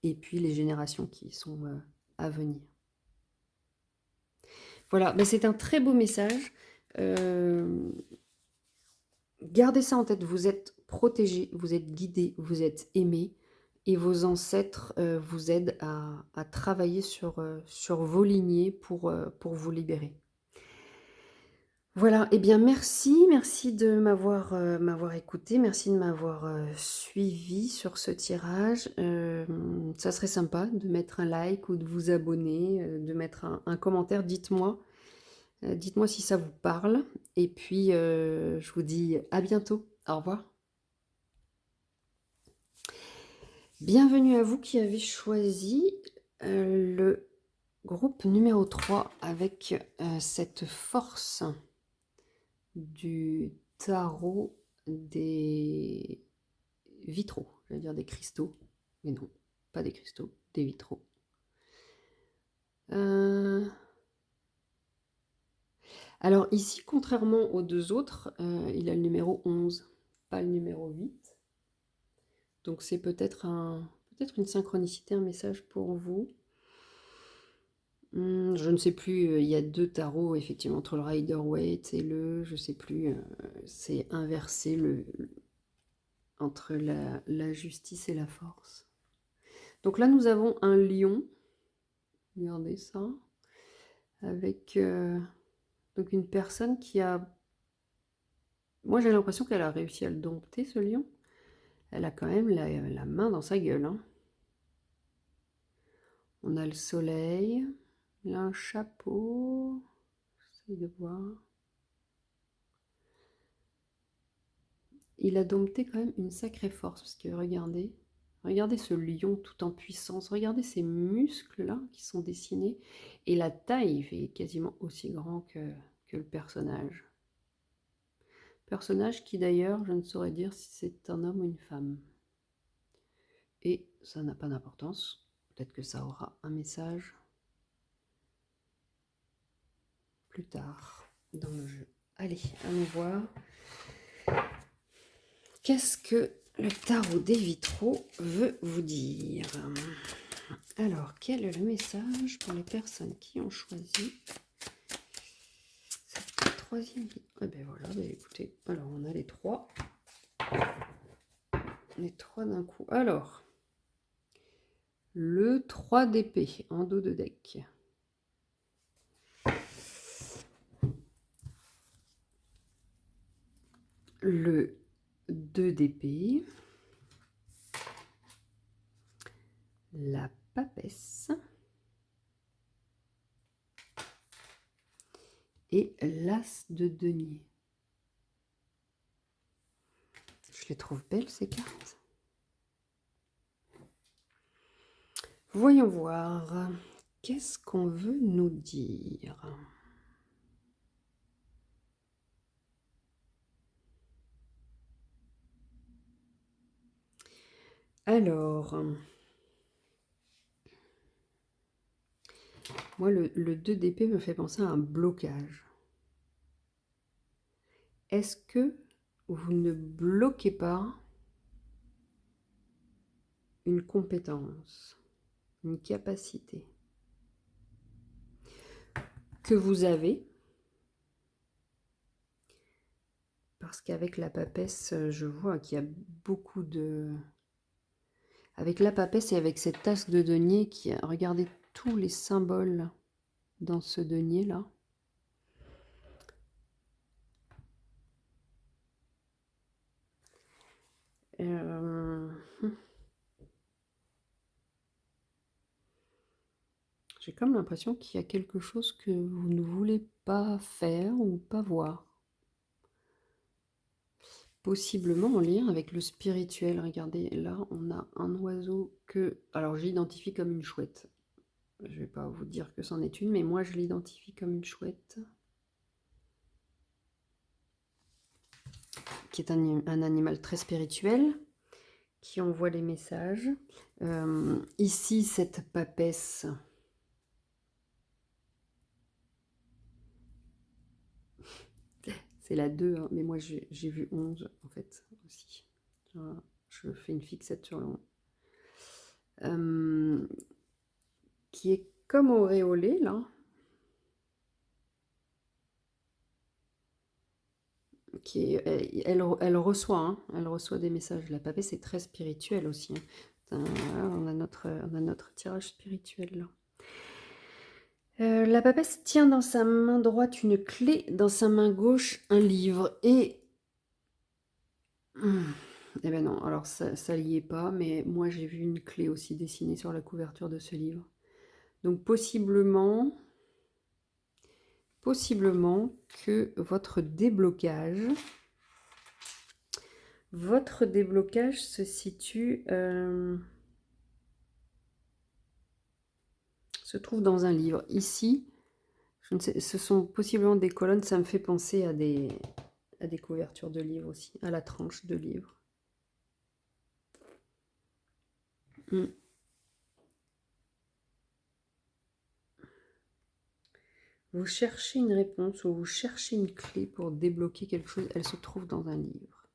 Et puis les générations qui sont à venir. Voilà, ben c'est un très beau message. Gardez ça en tête, vous êtes protégés, vous êtes guidés, vous êtes aimés. Et vos ancêtres vous aident à travailler sur vos lignées pour vous libérer. Voilà, eh bien merci de m'avoir écouté, merci de m'avoir suivi sur ce tirage. Ça serait sympa de mettre un like ou de vous abonner, de mettre un commentaire, dites-moi si ça vous parle. Et puis je vous dis à bientôt, au revoir. Bienvenue à vous qui avez choisi le groupe numéro 3 avec cette force du tarot des vitraux. J'allais dire des cristaux, mais non, pas des cristaux, des vitraux. Alors ici, contrairement aux deux autres, il a le numéro 11, pas le numéro 8. Donc c'est peut-être une synchronicité, un message pour vous. Je ne sais plus, il y a deux tarots effectivement entre le Rider-Waite et je sais plus, c'est inversé entre la justice et la force. Donc là nous avons un lion, regardez ça, avec donc une personne qui a, moi j'ai l'impression qu'elle a réussi à le dompter ce lion. Elle a quand même la main dans sa gueule, hein. On a le soleil, il a un chapeau, j'essaie de voir. Il a dompté quand même une sacrée force, parce que regardez ce lion tout en puissance, regardez ces muscles-là qui sont dessinés, et la taille, il fait quasiment aussi grand que le personnage. Personnage qui d'ailleurs, je ne saurais dire si c'est un homme ou une femme. Et ça n'a pas d'importance, peut-être que ça aura un message plus tard dans le jeu. Allez, allons voir. Qu'est-ce que le tarot des vitraux veut vous dire? Alors, quel est le message pour les personnes qui ont choisi cette troisième vie? Eh bien voilà, bah écoutez, alors on a les trois. Les trois d'un coup. Alors, le 3 d'épée en dos de deck. Le 2 d'épée. La papesse. Et l'as de denier. Je les trouve belles ces cartes. Voyons voir. Qu'est-ce qu'on veut nous dire? Alors, moi, le 2 d'épée me fait penser à un blocage. Est-ce que vous ne bloquez pas une compétence, une capacité que vous avez? Parce qu'avec la papesse, je vois qu'il y a beaucoup de... Avec la papesse et avec cette tasse de denier, regardez tous les symboles dans ce denier-là. J'ai comme l'impression qu'il y a quelque chose que vous ne voulez pas faire ou pas voir. Possiblement en lien avec le spirituel. Regardez, là, on a un oiseau que... Alors, j'identifie comme une chouette. Je ne vais pas vous dire que c'en est une, mais moi, je l'identifie comme une chouette. Qui est un animal très spirituel, qui envoie les messages. Ici, cette papesse... C'est la 2, hein, mais moi, j'ai vu 11, en fait, aussi. Je fais une fixette sur le 11. Qui est comme auréolée, là. Elle reçoit, hein, elle reçoit des messages. La papesse, c'est très spirituel aussi. Hein. On a notre tirage spirituel, là. La papesse tient dans sa main droite une clé, dans sa main gauche un livre. Et... Eh ben non, alors ça n'y est pas, mais moi j'ai vu une clé aussi dessinée sur la couverture de ce livre. Donc possiblement que votre déblocage se situe, se trouve dans un livre. Ici, je ne sais, ce sont possiblement des colonnes, ça me fait penser à des couvertures de livres aussi, à la tranche de livres. Vous cherchez une réponse ou vous cherchez une clé pour débloquer quelque chose, elle se trouve dans un livre.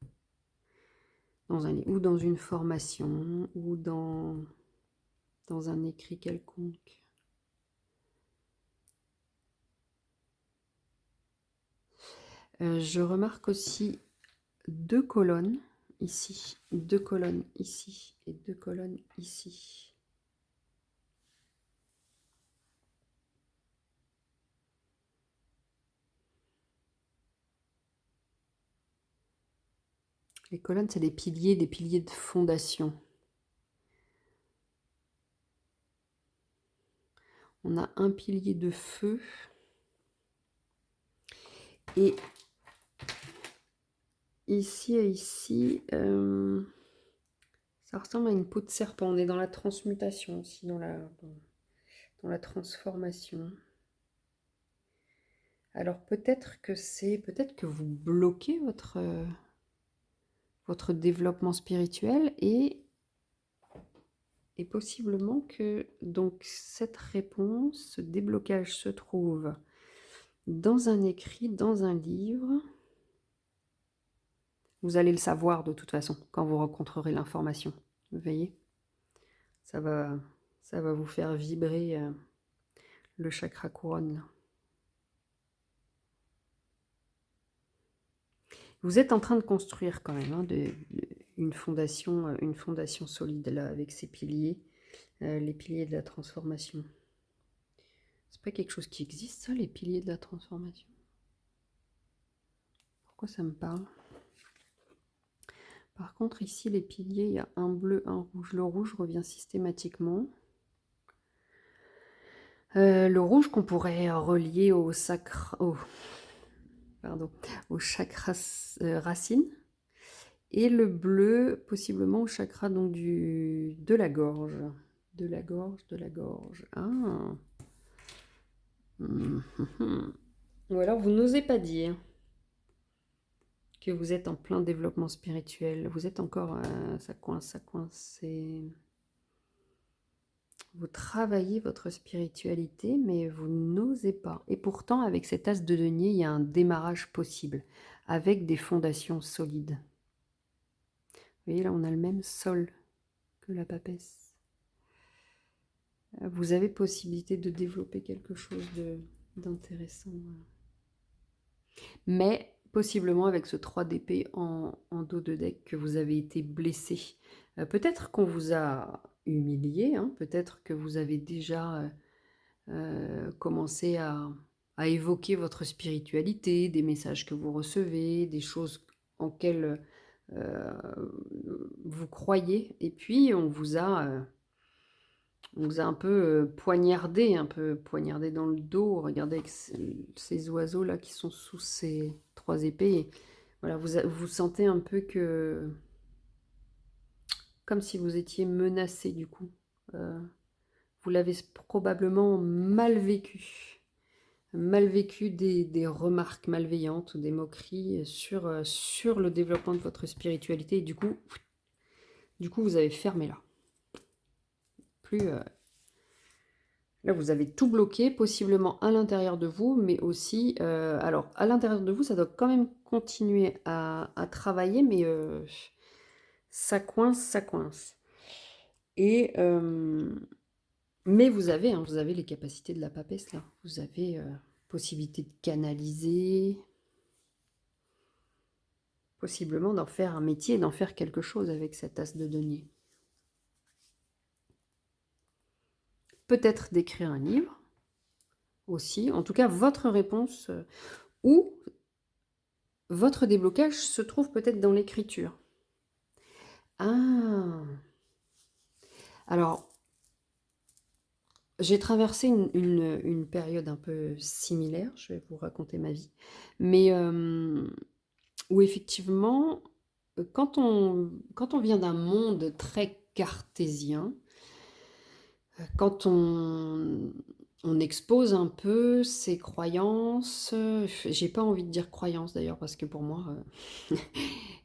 Ou dans une formation, ou dans un écrit quelconque. Je remarque aussi 2 colonnes ici, 2 colonnes ici et 2 colonnes ici. Les colonnes, c'est des piliers de fondation. On a un pilier de feu et ici et ici, ça ressemble à une peau de serpent. On est dans la transmutation aussi, dans la transformation. Alors peut-être que vous bloquez votre développement spirituel et possiblement que donc cette réponse, ce déblocage se trouve dans un écrit, dans un livre. Vous allez le savoir de toute façon quand vous rencontrerez l'information. Vous voyez, ça va vous faire vibrer le chakra couronne. Vous êtes en train de construire quand même une fondation solide là avec ces piliers, les piliers de la transformation. C'est pas quelque chose qui existe ça, les piliers de la transformation? Pourquoi ça me parle? Par contre, ici, les piliers, il y a un bleu, un rouge. Le rouge revient systématiquement. Le rouge qu'on pourrait relier au chakra racine. Et le bleu, possiblement au chakra donc, de la gorge. De la gorge. Ah. Ou alors, vous n'osez pas dire que vous êtes en plein développement spirituel. Vous êtes encore... ça coince. Vous travaillez votre spiritualité, mais vous n'osez pas. Et pourtant, avec cet as de denier, il y a un démarrage possible, avec des fondations solides. Vous voyez, là, on a le même sol que la papesse. Vous avez possibilité de développer quelque chose d'intéressant. Mais possiblement avec ce 3 d'épée en dos de deck que vous avez été blessé. Peut-être qu'on vous a humilié, hein, peut-être que vous avez déjà commencé à évoquer votre spiritualité, des messages que vous recevez, des choses en quelles vous croyez, et puis on vous a un peu poignardé dans le dos. Regardez avec ces oiseaux là qui sont sous ces 3 épées. Et voilà, vous sentez un peu que comme si vous étiez menacé du coup. Vous l'avez probablement mal vécu des remarques malveillantes ou des moqueries sur le développement de votre spiritualité. Et du coup vous avez fermé là. Plus là, vous avez tout bloqué, possiblement à l'intérieur de vous, mais aussi... alors, à l'intérieur de vous, ça doit quand même continuer à travailler, mais ça coince, ça coince. Et, mais vous avez les capacités de la papesse, là. Vous avez possibilité de canaliser, possiblement d'en faire un métier, d'en faire quelque chose avec cet as de denier. Peut-être d'écrire un livre aussi. En tout cas, votre réponse ou votre déblocage se trouve peut-être dans l'écriture. Ah! Alors, j'ai traversé une période un peu similaire, je vais vous raconter ma vie, mais où effectivement, quand on vient d'un monde très cartésien, quand on expose un peu ses croyances, j'ai pas envie de dire croyances d'ailleurs, parce que pour moi,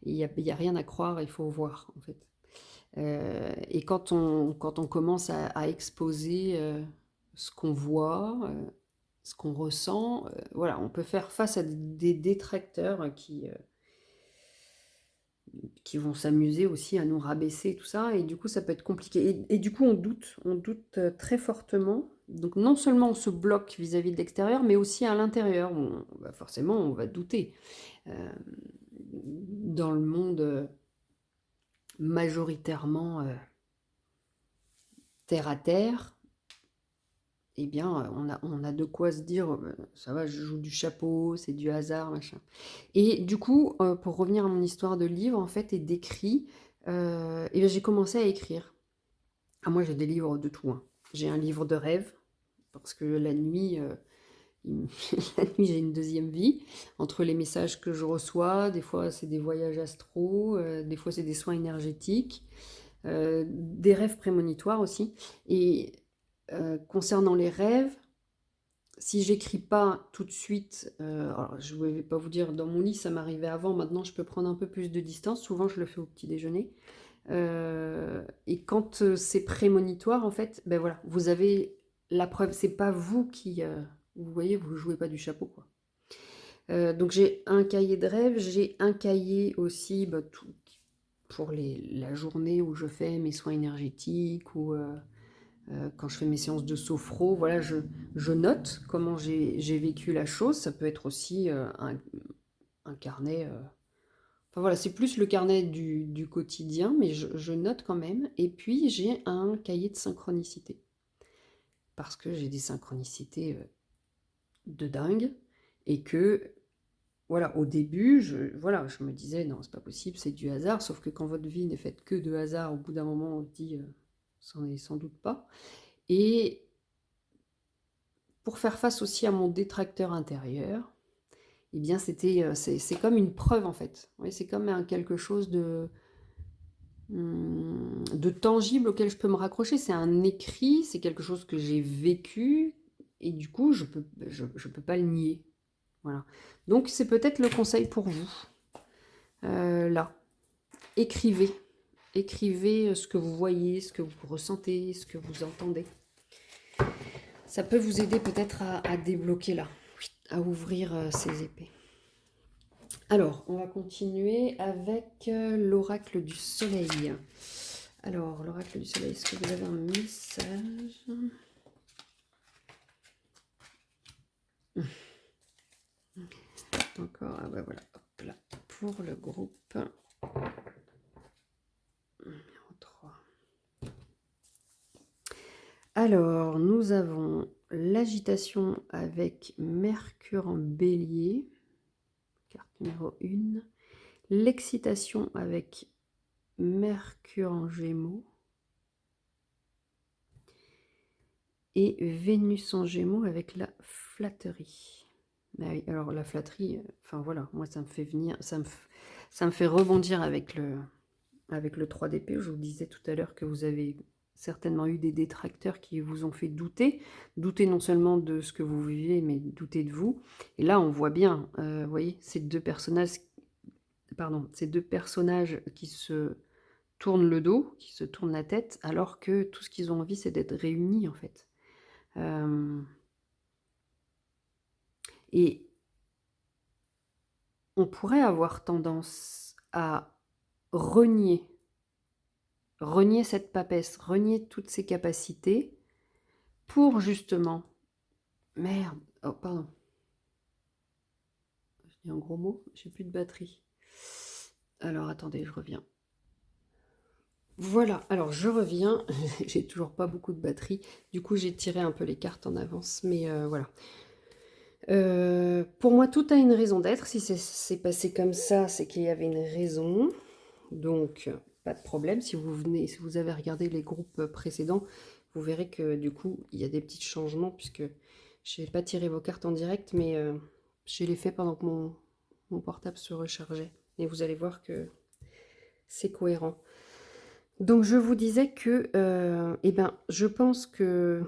il y a rien à croire, il faut voir, en fait. Et quand on commence à exposer ce qu'on voit, ce qu'on ressent, voilà, on peut faire face à des détracteurs qui vont s'amuser aussi à nous rabaisser et tout ça, et du coup ça peut être compliqué. Et du coup on doute très fortement. Donc non seulement on se bloque vis-à-vis de l'extérieur, mais aussi à l'intérieur. Forcément on va douter. Dans le monde majoritairement terre à terre, eh bien, on a de quoi se dire, ça va, je joue du chapeau, c'est du hasard, machin. Et du coup, pour revenir à mon histoire de livre, en fait, et d'écrit, et bien, j'ai commencé à écrire. Ah, moi, j'ai des livres de tout, hein. J'ai un livre de rêve, parce que la nuit, la nuit, j'ai une deuxième vie. Entre les messages que je reçois, des fois, c'est des voyages astraux, des fois, c'est des soins énergétiques, des rêves prémonitoires aussi. Et concernant les rêves, si j'écris pas tout de suite, alors je ne vais pas vous dire dans mon lit, ça m'arrivait avant, maintenant je peux prendre un peu plus de distance, souvent je le fais au petit déjeuner. Et quand c'est prémonitoire, en fait, ben voilà, vous avez la preuve, c'est pas vous qui... vous voyez, vous jouez pas du chapeau, quoi. Donc j'ai un cahier de rêve, j'ai un cahier aussi tout, pour la journée où je fais mes soins énergétiques ou... quand je fais mes séances de sophro, voilà, je note comment j'ai vécu la chose. Ça peut être aussi un carnet. Enfin voilà, c'est plus le carnet du quotidien, mais je note quand même. Et puis j'ai un cahier de synchronicité. Parce que j'ai des synchronicités de dingue. Et que, voilà, au début, je me disais, non, c'est pas possible, c'est du hasard. Sauf que quand votre vie n'est faite que de hasard, au bout d'un moment, on se dit, c'en est sans doute pas. Et pour faire face aussi à mon détracteur intérieur, eh bien c'est comme une preuve en fait. Oui, c'est comme quelque chose de tangible auquel je peux me raccrocher. C'est un écrit, c'est quelque chose que j'ai vécu et du coup je peux pas le nier. Voilà. Donc c'est peut-être le conseil pour vous. là. Écrivez. Écrivez ce que vous voyez, ce que vous ressentez, ce que vous entendez. Ça peut vous aider peut-être à débloquer là, à ouvrir ces épées. Alors, on va continuer avec l'oracle du soleil. Alors, l'oracle du soleil, est-ce que vous avez un message? Encore, ah bah voilà, hop là, pour le groupe numéro 3. Alors, nous avons l'agitation avec Mercure en bélier, carte numéro 1. L'excitation avec Mercure en gémeaux. Et Vénus en gémeaux avec la flatterie. Ah oui, alors la flatterie, enfin voilà, moi ça me fait venir, ça me fait rebondir avec le 3 d'épée. Je vous disais tout à l'heure que vous avez certainement eu des détracteurs qui vous ont fait douter non seulement de ce que vous vivez, mais douter de vous. Et là, on voit bien, vous voyez, ces deux personnages qui se tournent le dos, qui se tournent la tête, alors que tout ce qu'ils ont envie, c'est d'être réunis, en fait. Et on pourrait avoir tendance à renier cette papesse, renier toutes ses capacités pour justement... Merde, oh pardon. Je dis un gros mot, j'ai plus de batterie. Alors attendez, je reviens. Voilà, alors je reviens, j'ai toujours pas beaucoup de batterie, du coup j'ai tiré un peu les cartes en avance, mais voilà. Pour moi, tout a une raison d'être. Si c'est passé comme ça, c'est qu'il y avait une raison. Donc, pas de problème. Si vous avez regardé les groupes précédents, vous verrez que du coup, il y a des petits changements puisque je n'ai pas tiré vos cartes en direct, mais je l'ai fait pendant que mon portable se rechargeait. Et vous allez voir que c'est cohérent. Donc, je vous disais que, je pense que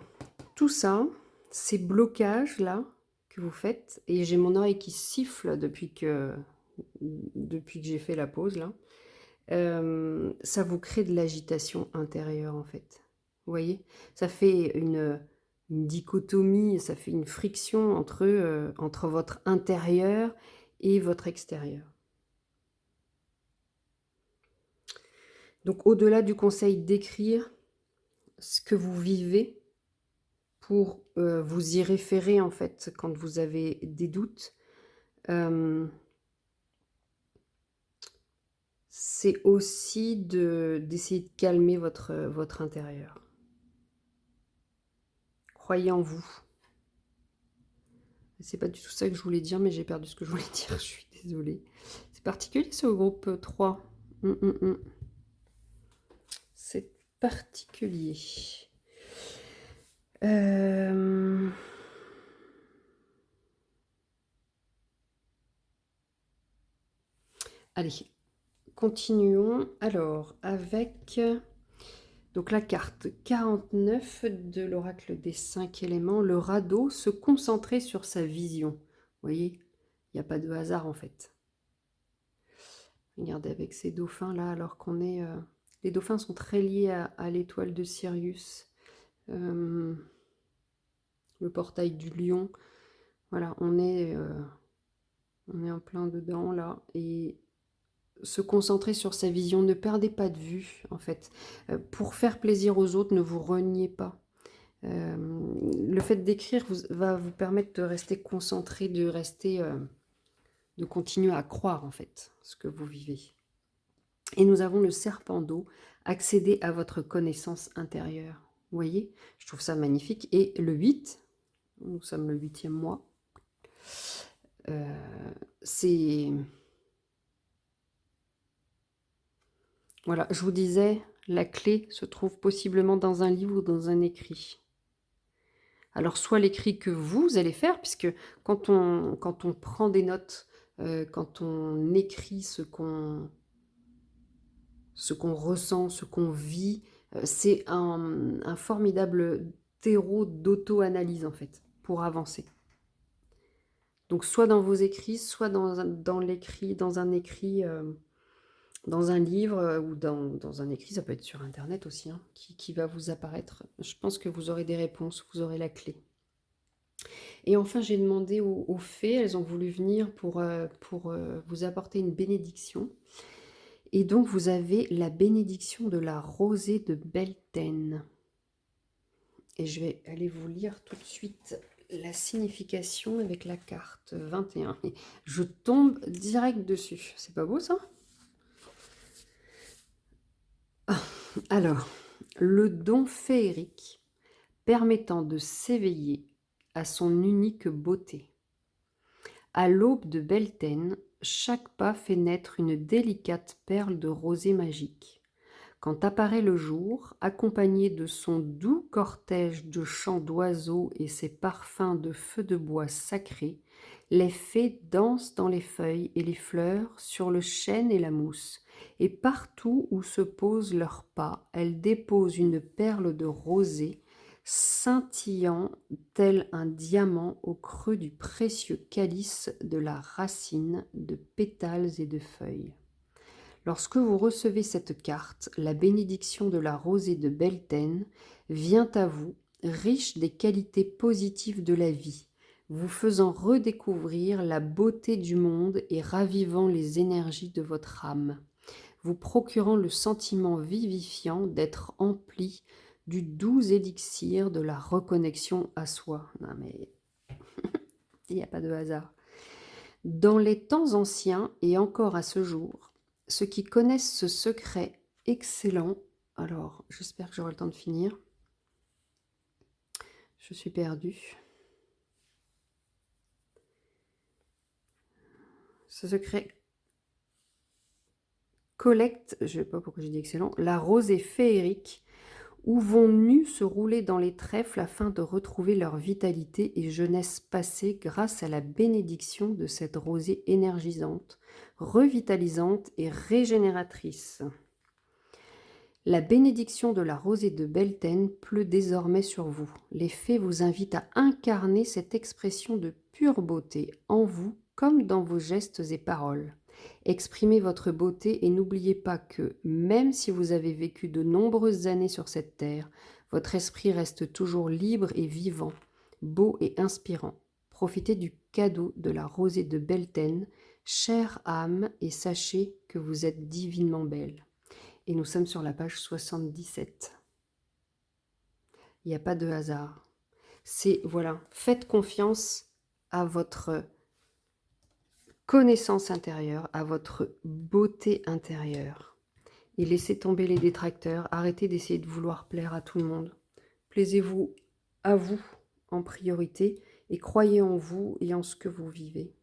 tout ça, ces blocages-là que vous faites, et j'ai mon oreille qui siffle depuis que j'ai fait la pause là, ça vous crée de l'agitation intérieure en fait. Vous voyez? Ça fait une dichotomie, ça fait une friction entre votre intérieur et votre extérieur. Donc au-delà du conseil d'écrire ce que vous vivez pour vous y référer en fait quand vous avez des doutes, c'est aussi d'essayer de calmer votre intérieur. Croyez en vous. C'est pas du tout ça que je voulais dire, mais j'ai perdu ce que je voulais dire, je suis désolée. C'est particulier ce groupe 3. C'est particulier. Allez, continuons. Alors, avec donc la carte 49 de l'oracle des 5 éléments, le radeau, se concentrer sur sa vision. Vous voyez, il n'y a pas de hasard en fait. Regardez avec ces dauphins-là, alors qu'on est... les dauphins sont très liés à l'étoile de Sirius. Le portail du lion. Voilà, on est en plein dedans, là. Et se concentrer sur sa vision, ne perdez pas de vue, en fait. Pour faire plaisir aux autres, ne vous reniez pas. Le fait d'écrire va vous permettre de rester concentré, de continuer à croire, en fait, ce que vous vivez. Et nous avons le serpent d'eau, accéder à votre connaissance intérieure. Vous voyez, je trouve ça magnifique. Et le 8, nous sommes le 8e mois, c'est... Voilà, je vous disais, la clé se trouve possiblement dans un livre ou dans un écrit. Alors, soit l'écrit que vous allez faire, puisque quand on prend des notes, quand on écrit ce qu'on ressent, ce qu'on vit, c'est un formidable terreau d'auto-analyse, en fait, pour avancer. Donc soit dans vos écrits, soit dans un écrit, dans un livre, ou dans un écrit, ça peut être sur internet aussi, hein, qui va vous apparaître. Je pense que vous aurez des réponses, vous aurez la clé. Et enfin, j'ai demandé aux fées, elles ont voulu venir pour vous apporter une bénédiction. Et donc vous avez la bénédiction de la rosée de Beltane. Et je vais aller vous lire tout de suite la signification avec la carte 21. Et je tombe direct dessus. C'est pas beau ça? Alors, le don féerique permettant de s'éveiller à son unique beauté. À l'aube de Beltane, chaque pas fait naître une délicate perle de rosée magique. Quand apparaît le jour, accompagné de son doux cortège de chants d'oiseaux et ses parfums de feux de bois sacrés, les fées dansent dans les feuilles et les fleurs, sur le chêne et la mousse, et partout où se posent leurs pas, elles déposent une perle de rosée, scintillant tel un diamant au creux du précieux calice de la racine de pétales et de feuilles. Lorsque vous recevez cette carte, la bénédiction de la rosée de Beltane vient à vous, riche des qualités positives de la vie, vous faisant redécouvrir la beauté du monde et ravivant les énergies de votre âme, vous procurant le sentiment vivifiant d'être empli du doux élixir de la reconnexion à soi. Non mais, il n'y a pas de hasard. Dans les temps anciens et encore à ce jour, ceux qui connaissent ce secret excellent, alors j'espère que j'aurai le temps de finir, je suis perdue. Ce secret collecte, je ne sais pas pourquoi j'ai dit excellent, la rosée féerique, où vont nus se rouler dans les trèfles afin de retrouver leur vitalité et jeunesse passée grâce à la bénédiction de cette rosée énergisante, revitalisante et régénératrice. La bénédiction de la rosée de Beltane pleut désormais sur vous. Les fées vous invitent à incarner cette expression de pure beauté en vous comme dans vos gestes et paroles. Exprimez votre beauté et n'oubliez pas que, même si vous avez vécu de nombreuses années sur cette terre, votre esprit reste toujours libre et vivant, beau et inspirant. Profitez du cadeau de la rosée de Beltane, chère âme, et sachez que vous êtes divinement belle. Et nous sommes sur la page 77. Il n'y a pas de hasard. C'est, voilà, faites confiance à votre connaissance intérieure, à votre beauté intérieure. Et laissez tomber les détracteurs. Arrêtez d'essayer de vouloir plaire à tout le monde. Plaisez-vous à vous en priorité et croyez en vous et en ce que vous vivez.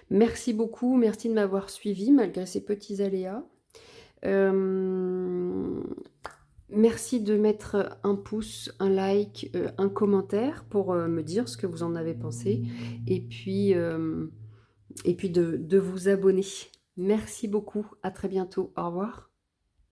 Merci beaucoup. Merci de m'avoir suivi malgré ces petits aléas. Merci de mettre un pouce, un like, un commentaire pour me dire ce que vous en avez pensé. Et puis de vous abonner. Merci beaucoup. À très bientôt. Au revoir.